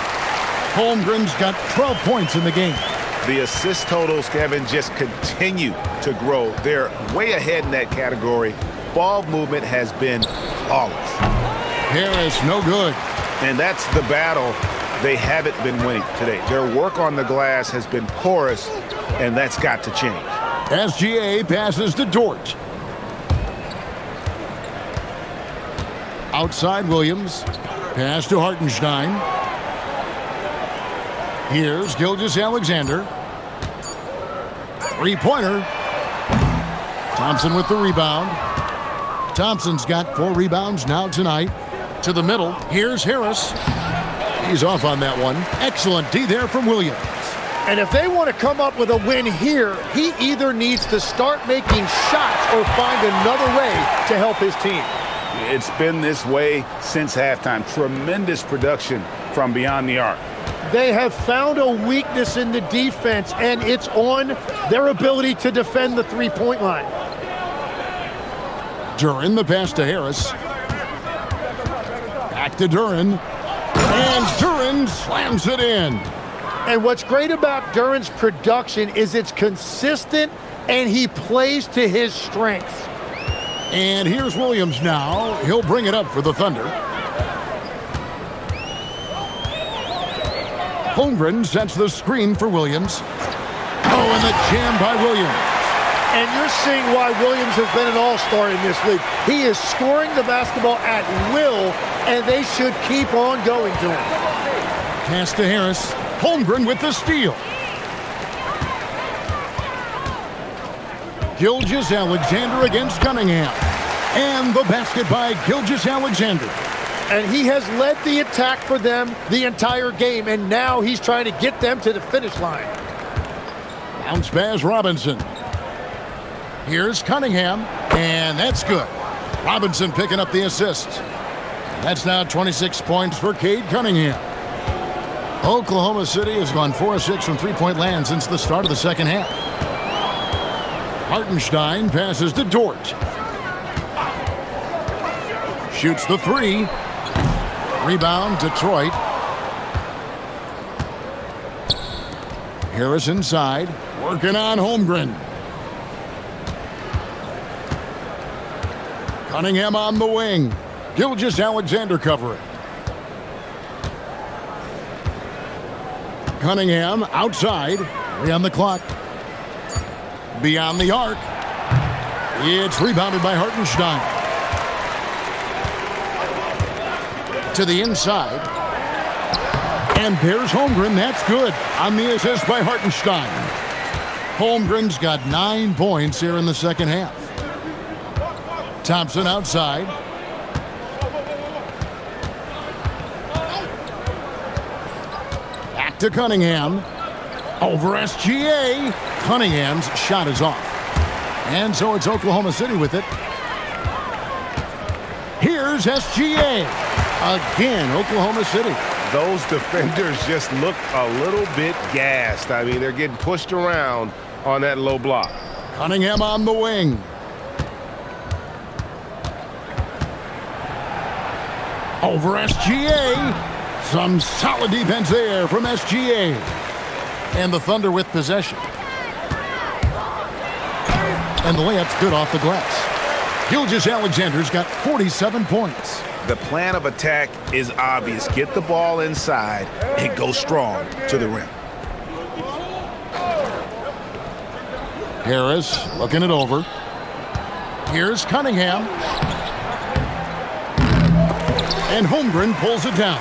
Holmgren's got 12 points in the game. The assist totals, Kevin, just continue to grow. They're way ahead in that category. Ball movement has been flawless. Harris, no good. And that's the battle they haven't been winning today. Their work on the glass has been porous, and that's got to change. SGA passes to Dort. Outside Williams. Pass to Hartenstein. Here's Gilgeous-Alexander. Three-pointer. Thompson with the rebound. Thompson's got 4 rebounds now tonight. To the middle. Here's Harris. He's off on that one. Excellent D there from Williams. And if they want to come up with a win here, he either needs to start making shots or find another way to help his team. It's been this way since halftime. Tremendous production from beyond the arc. They have found a weakness in the defense, and it's on their ability to defend the three-point line. Duren, the pass to Harris. Back to Duren. And Duren slams it in. And what's great about Duren's production is it's consistent, and he plays to his strengths. And here's Williams now. He'll bring it up for the Thunder. Holmgren sets the screen for Williams. Oh, and the jam by Williams. And you're seeing why Williams has been an all-star in this league. He is scoring the basketball at will, and they should keep on going to him. Pass to Harris. Holmgren with the steal. Gilgeous-Alexander against Cunningham. And the basket by Gilgeous-Alexander. And he has led the attack for them the entire game, and now he's trying to get them to the finish line. Bounce pass Robinson. Here's Cunningham, and that's good. Robinson picking up the assist. That's now 26 points for Cade Cunningham. Oklahoma City has gone 4 of 6 from three-point land since the start of the second half. Hartenstein passes to Dort. Shoots the 3. Rebound, Detroit. Harris inside, working on Holmgren. Cunningham on the wing. Gilgeous-Alexander covering. Cunningham outside. 3 on the clock. Beyond the arc. It's rebounded by Hartenstein. To the inside. And there's Holmgren. That's good on the assist by Hartenstein. Holmgren's got 9 points here in the second half. Thompson outside. Back to Cunningham. Over SGA. Cunningham's shot is off. And so it's Oklahoma City with it. Here's SGA. Again, Oklahoma City. Those defenders just look a little bit gassed. I mean, they're getting pushed around on that low block. Cunningham on the wing. Over SGA. Some solid defense there from SGA. And the Thunder with possession. And the layup's good off the glass. Gilgeous-Alexander's got 47 points. The plan of attack is obvious. Get the ball inside and go strong to the rim. Harris looking it over. Here's Cunningham. And Holmgren pulls it down.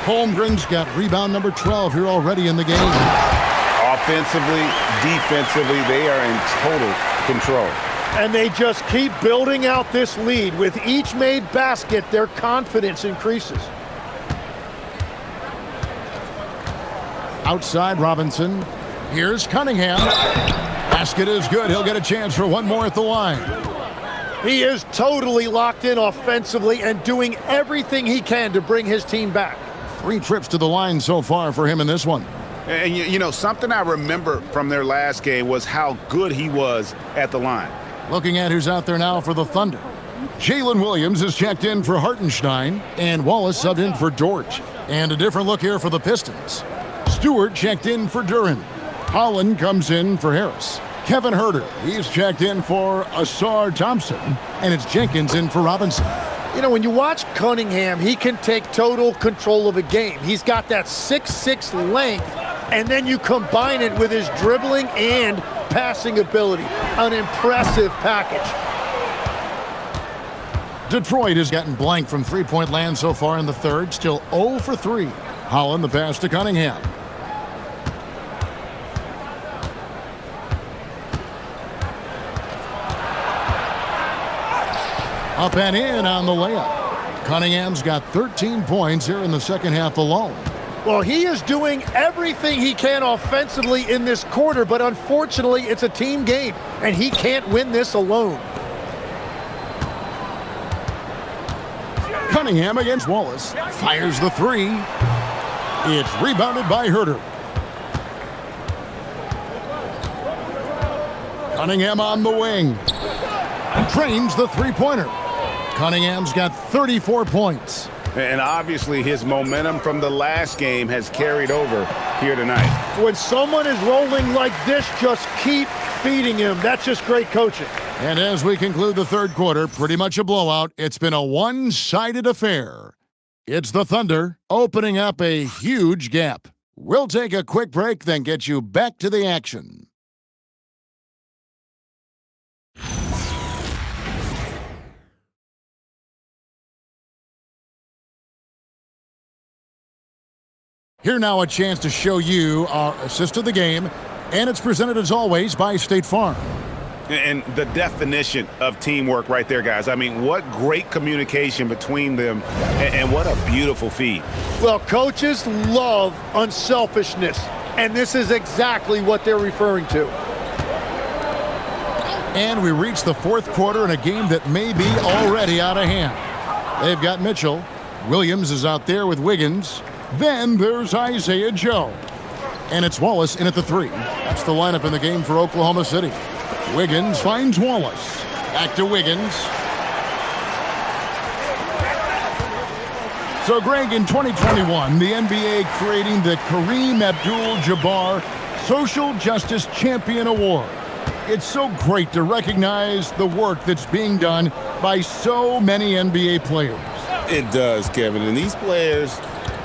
Holmgren's got rebound number 12 here already in the game. Offensively, defensively, they are in total control. And they just keep building out this lead. With each made basket, their confidence increases. Outside Robinson. Here's Cunningham. Basket is good. He'll get a chance for one more at the line. He is totally locked in offensively and doing everything he can to bring his team back. 3 trips to the line so far for him in this one. And you know, something I remember from their last game was how good he was at the line. Looking at who's out there now for the Thunder. Jalen Williams is checked in for Hartenstein, and Wallace subbed in for Dort. And a different look here for the Pistons. Stewart checked in for Duren. Holland comes in for Harris. Kevin Huerter, he's checked in for Asar Thompson, and it's Jenkins in for Robinson. You know, when you watch Cunningham, he can take total control of a game. He's got that 6'6" length, and then you combine it with his dribbling and passing ability. An impressive package. Detroit has gotten blank from three-point land so far in the third, still 0 for 3. Holland the pass to Cunningham. Up and in on the layup. Cunningham's got 13 points here in the second half alone. Well, he is doing everything he can offensively in this quarter, but unfortunately, it's a team game, and he can't win this alone. Cunningham against Wallace. Fires the 3. It's rebounded by Huerter. Cunningham on the wing. Trains the three-pointer. Cunningham's got 34 points. And obviously his momentum from the last game has carried over here tonight. When someone is rolling like this, just keep feeding him. That's just great coaching. And as we conclude the third quarter, pretty much a blowout. It's been a one-sided affair. It's the Thunder opening up a huge gap. We'll take a quick break, then get you back to the action. Here now a chance to show you our assist of the game, and it's presented as always by State Farm. And the definition of teamwork right there, guys. I mean, what great communication between them, and what a beautiful feed. Well, coaches love unselfishness, and this is exactly what they're referring to. And we reach the fourth quarter in a game that may be already out of hand. They've got Mitchell. Williams is out there with Wiggins. Then there's Isaiah Joe. And it's Wallace in at the 3. That's the lineup in the game for Oklahoma City. Wiggins finds Wallace. Back to Wiggins. So, Greg, in 2021, the NBA creating the Kareem Abdul-Jabbar Social Justice Champion Award. It's so great to recognize the work that's being done by so many NBA players. It does, Kevin. And these players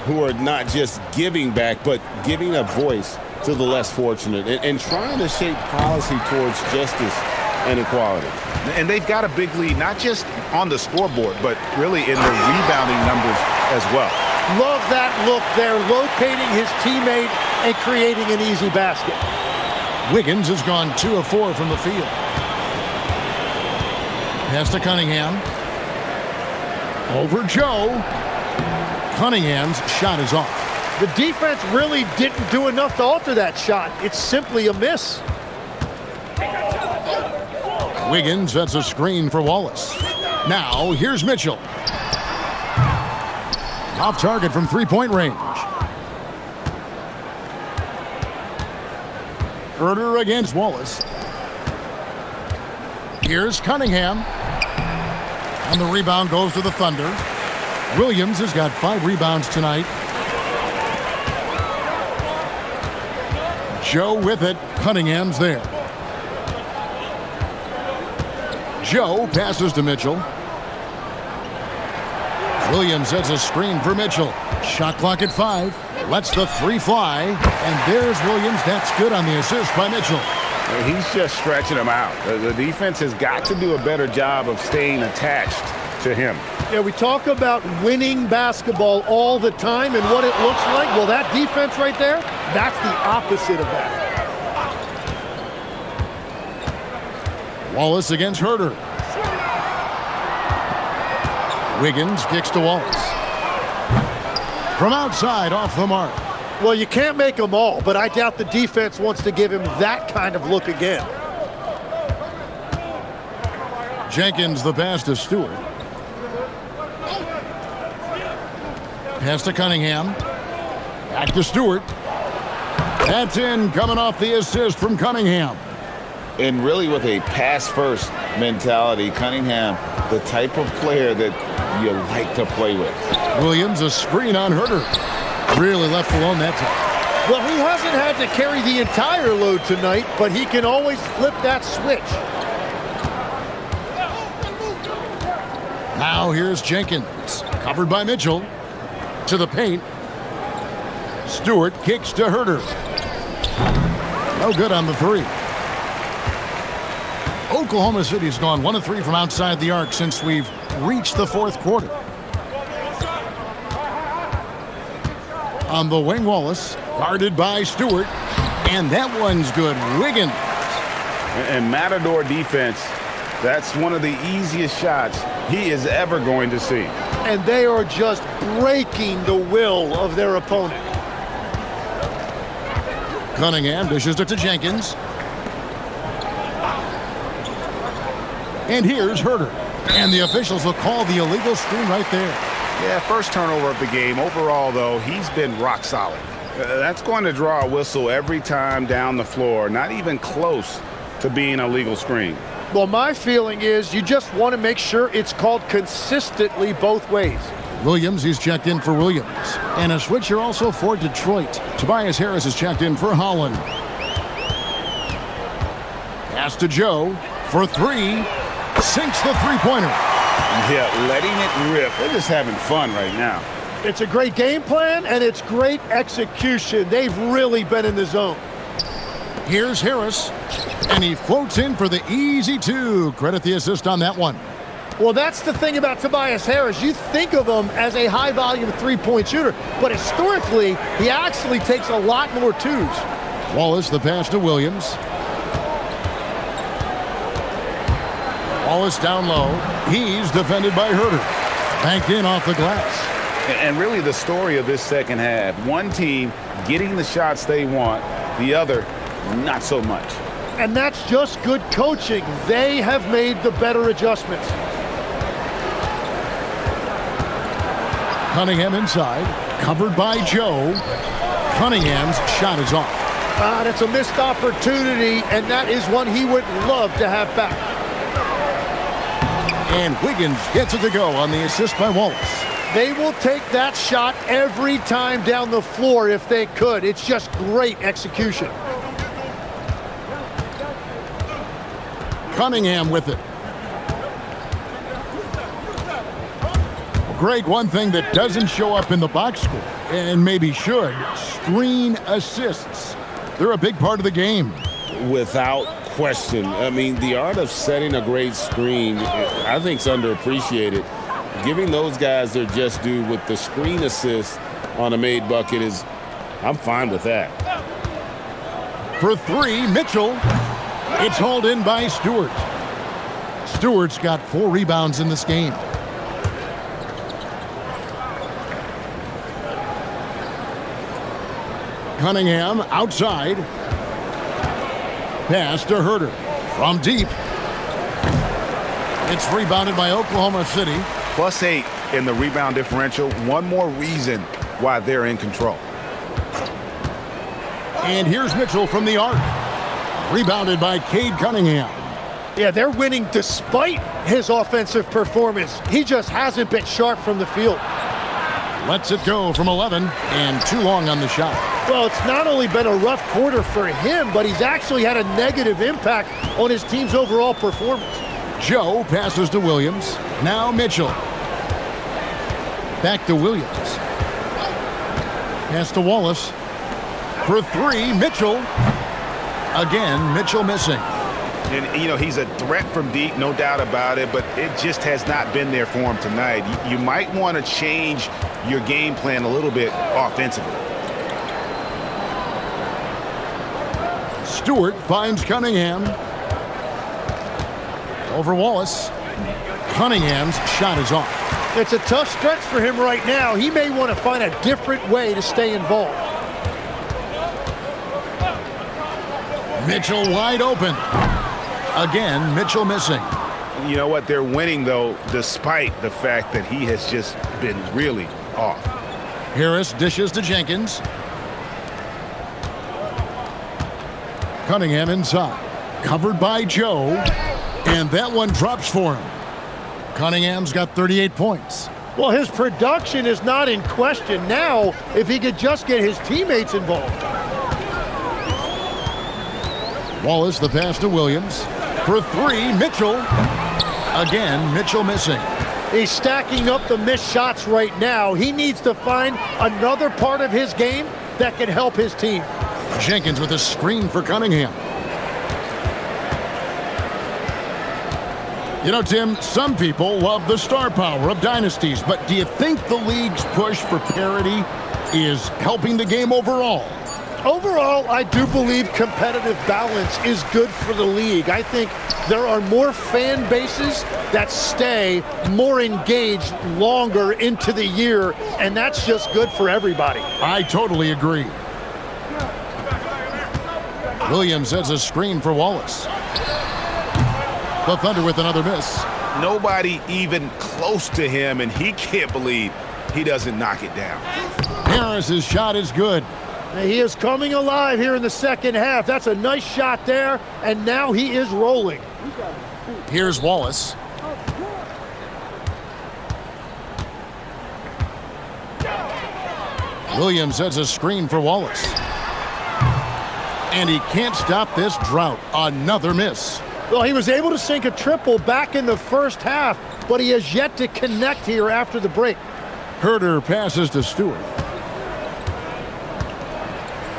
who are not just giving back, but giving a voice to the less fortunate and trying to shape policy towards justice and equality. And they've got a big lead, not just on the scoreboard, but really in the rebounding numbers as well. Love that look there, locating his teammate and creating an easy basket. Wiggins has gone 2 of 4 from the field. Pass to Cunningham. Over Joe. Cunningham's shot is off. The defense really didn't do enough to alter that shot. It's simply a miss. Wiggins sets a screen for Wallace. Now, here's Mitchell. Off target from three-point range. Herder against Wallace. Here's Cunningham. And the rebound goes to the Thunder. Williams has got 5 rebounds tonight. Joe with it. Cunningham's there. Joe passes to Mitchell. Williams sets a screen for Mitchell. Shot clock at 5. Lets the 3 fly. And there's Williams. That's good on the assist by Mitchell. He's just stretching him out. The defense has got to do a better job of staying attached to him. Yeah, we talk about winning basketball all the time and what it looks like. Well, that defense right there, that's the opposite of that. Wallace against Herder. Wiggins kicks to Wallace. From outside, off the mark. Well, you can't make them all, but I doubt the defense wants to give him that kind of look again. Jenkins the pass to Stewart. Pass to Cunningham. Back to Stewart. That's in, coming off the assist from Cunningham. And really with a pass-first mentality, Cunningham, the type of player that you like to play with. Williams, a screen on Herder. Really left alone that time. Well, he hasn't had to carry the entire load tonight, but he can always flip that switch. Now here's Jenkins. Covered by Mitchell. To the paint. Stewart kicks to Herder. No good on the 3. Oklahoma City's gone 1 of 3 from outside the arc since we've reached the 4th quarter. On the wing, Wallace, guarded by Stewart, and that one's good. Wiggins. And Matador defense, that's one of the easiest shots he is ever going to see. And they are just breaking the will of their opponent. Cunningham dishes it to Jenkins. And here's Herder. And the officials will call the illegal screen right there. Yeah, first turnover of the game. Overall, though, he's been rock solid. That's going to draw a whistle every time down the floor. Not even close to being a legal screen. Well, my feeling is you just want to make sure it's called consistently both ways. Williams, he's checked in for Williams. And a switcher also for Detroit. Tobias Harris is checked in for Holland. Pass to Joe for 3. Sinks the three-pointer. Yeah, letting it rip. They're just having fun right now. It's a great game plan, and it's great execution. They've really been in the zone. Here's Harris, and he floats in for the easy 2. Credit the assist on that one. Well, that's the thing about Tobias Harris. You think of him as a high-volume three-point shooter, but historically, he actually takes a lot more 2s. Wallace, the pass to Williams. Wallace down low. He's defended by Herder. Banked in off the glass. And really the story of this second half, one team getting the shots they want, the other not so much. And that's just good coaching. They have made the better adjustments. Cunningham inside. Covered by Joe. Cunningham's shot is off. That's a missed opportunity, and that is one he would love to have back. And Wiggins gets it to go on the assist by Wallace. They will take that shot every time down the floor if they could. It's just great execution. Cunningham with it. Greg, one thing that doesn't show up in the box score, and maybe should, screen assists. They're a big part of the game. Without question. I mean, the art of setting a great screen, I think, is underappreciated. Giving those guys their just due with the screen assist on a made bucket is, I'm fine with that. For 3, Mitchell. It's hauled in by Stewart. Stewart's got 4 rebounds in this game. Cunningham outside. Pass to Herter from deep. It's rebounded by Oklahoma City. +8 in the rebound differential. One more reason why they're in control. And here's Mitchell from the arc. Rebounded by Cade Cunningham. Yeah, they're winning despite his offensive performance. He just hasn't been sharp from the field. Lets it go from 11 and too long on the shot. Well, it's not only been a rough quarter for him, but he's actually had a negative impact on his team's overall performance. Joe passes to Williams. Now Mitchell. Back to Williams. Pass to Wallace. For three, Mitchell. Again, Mitchell missing. And, you know, he's a threat from deep, no doubt about it, but it just has not been there for him tonight. You might want to change your game plan a little bit offensively. Stewart finds Cunningham. Over Wallace. Cunningham's shot is off. It's a tough stretch for him right now. He may want to find a different way to stay involved. Mitchell wide open. Again, Mitchell missing. You know what? They're winning, though, despite the fact that he has just been really off. Harris dishes to Jenkins. Cunningham inside. Covered by Joe. And that one drops for him. Cunningham's got 38 points. Well, his production is not in question now if he could just get his teammates involved. Wallace, the pass to Williams. For three, Mitchell. Again, Mitchell missing. He's stacking up the missed shots right now. He needs to find another part of his game that can help his team. Jenkins with a screen for Cunningham. You know, Tim, some people love the star power of dynasties, but do you think the league's push for parity is helping the game overall? Overall, I do believe competitive balance is good for the league. I think there are more fan bases that stay more engaged longer into the year, and that's just good for everybody. I totally agree. Williams has a screen for Wallace. The Thunder with another miss. Nobody even close to him, and he can't believe he doesn't knock it down. Harris's shot is good. He is coming alive here in the second half. That's a nice shot there, and now he is rolling. Here's Wallace. Williams has a screen for Wallace. And he can't stop this drought. Another miss. Well, he was able to sink a triple back in the first half, but he has yet to connect here after the break. Herter passes to Stewart.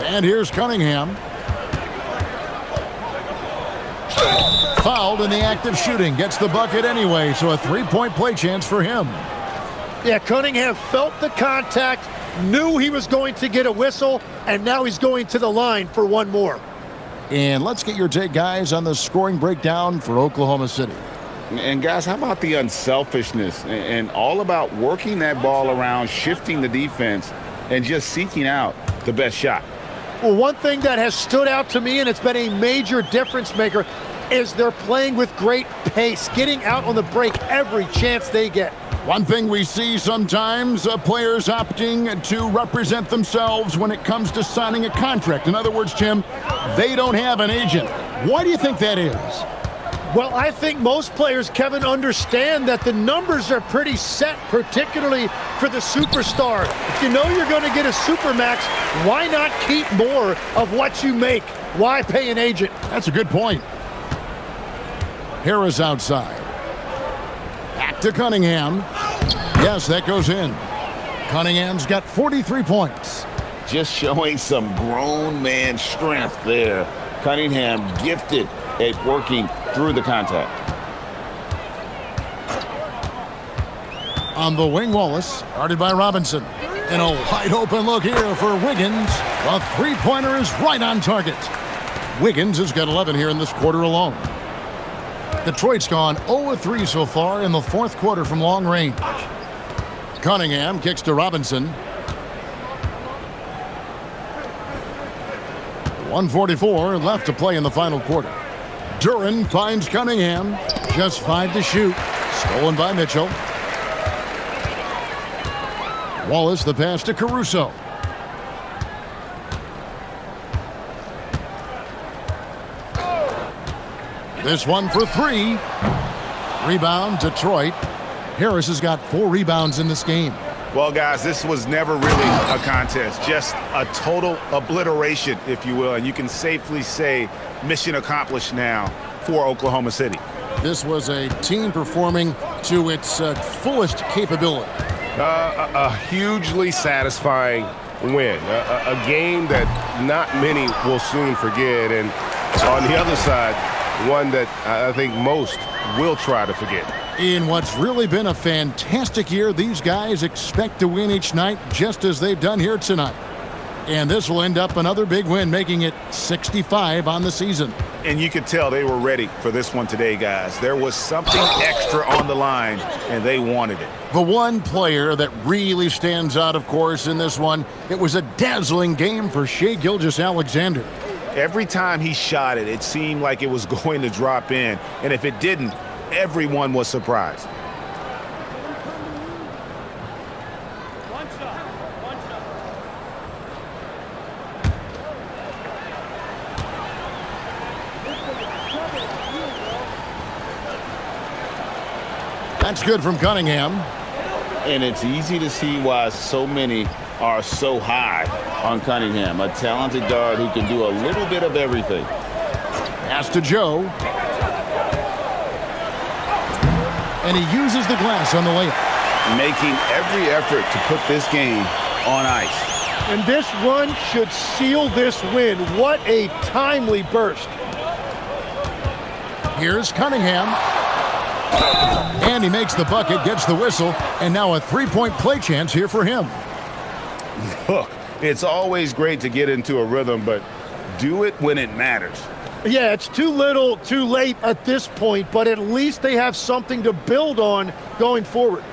And here's Cunningham. Fouled in the act of shooting. Gets the bucket anyway, so a three-point play chance for him. Yeah, Cunningham felt the contact, knew he was going to get a whistle, and now he's going to the line for one more. And let's get your take, guys, on the scoring breakdown for Oklahoma City. And, guys, how about the unselfishness and all about working that ball around, shifting the defense, and just seeking out the best shot? Well, one thing that has stood out to me, and it's been a major difference maker, is they're playing with great pace, getting out on the break every chance they get. One thing we see sometimes, players opting to represent themselves when it comes to signing a contract. In other words, Tim, they don't have an agent. Why do you think that is? Well, I think most players, Kevin, understand that the numbers are pretty set, particularly for the superstar. If you know you're going to get a supermax, why not keep more of what you make? Why pay an agent? That's a good point. Harris outside. Back to Cunningham. Yes, that goes in. Cunningham's got 43 points. Just showing some grown man strength there. Cunningham gifted at working through the contact. On the wing, Wallace, guarded by Robinson. And a wide open look here for Wiggins. The three-pointer is right on target. Wiggins has got 11 here in this quarter alone. Detroit's gone 0-3 so far in the fourth quarter from long range. Cunningham kicks to Robinson. 1:44 left to play in the final quarter. Duren finds Cunningham. Just 5 to shoot. Stolen by Mitchell. Wallace the pass to Caruso. This one for 3. Rebound, Detroit. Harris has got 4 rebounds in this game. Well, guys, this was never really a contest, just a total obliteration, if you will, and you can safely say mission accomplished now for Oklahoma City. This was a team performing to its fullest capability. A hugely satisfying win, a game that not many will soon forget, and on the other side, one that I think most will try to forget. In what's really been a fantastic year, these guys expect to win each night just as they've done here tonight. And this will end up another big win, making it 65 on the season. And you could tell they were ready for this one today, guys. There was something extra on the line, and they wanted it. The one player that really stands out, of course, in this one, it was a dazzling game for Shai Gilgeous-Alexander. Every time he shot it, it seemed like it was going to drop in. And if it didn't, everyone was surprised. That's good from Cunningham. And it's easy to see why so many are so high on Cunningham, a talented guard who can do a little bit of everything. Pass to Joe. And he uses the glass on the layup. Making every effort to put this game on ice. And this run should seal this win. What a timely burst. Here's Cunningham. And he makes the bucket, gets the whistle, and now a 3-point play chance here for him. Look, it's always great to get into a rhythm, but do it when it matters. Yeah, it's too little, too late at this point, but at least they have something to build on going forward.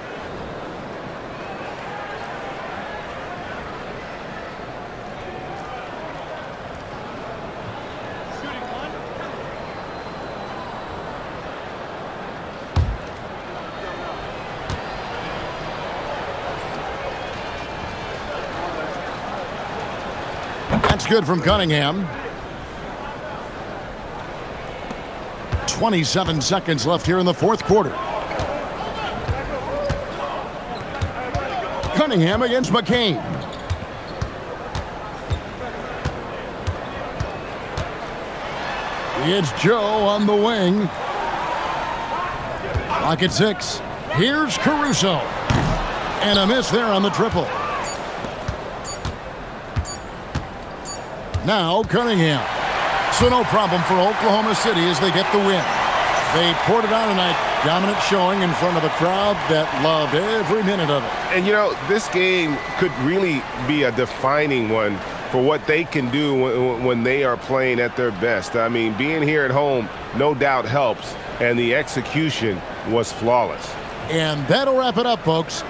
That's good from Cunningham. 27 seconds left here in the fourth quarter. Cunningham against McCain. It's Joe on the wing. Clock at 6. Here's Caruso. And a miss there on the triple. Now Cunningham. So no problem for Oklahoma City as they get the win. They poured it on tonight. Dominant showing in front of a crowd that loved every minute of it. And, you know, this game could really be a defining one for what they can do when they are playing at their best. I mean, being here at home no doubt helps, and the execution was flawless. And that'll wrap it up, folks.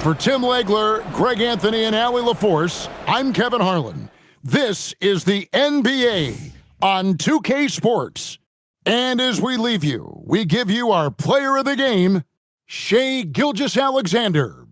For Tim Legler, Greg Anthony, and Allie LaForce, I'm Kevin Harlan. This is the NBA on 2K Sports. And as we leave you, we give you our player of the game, Shai Gilgeous-Alexander.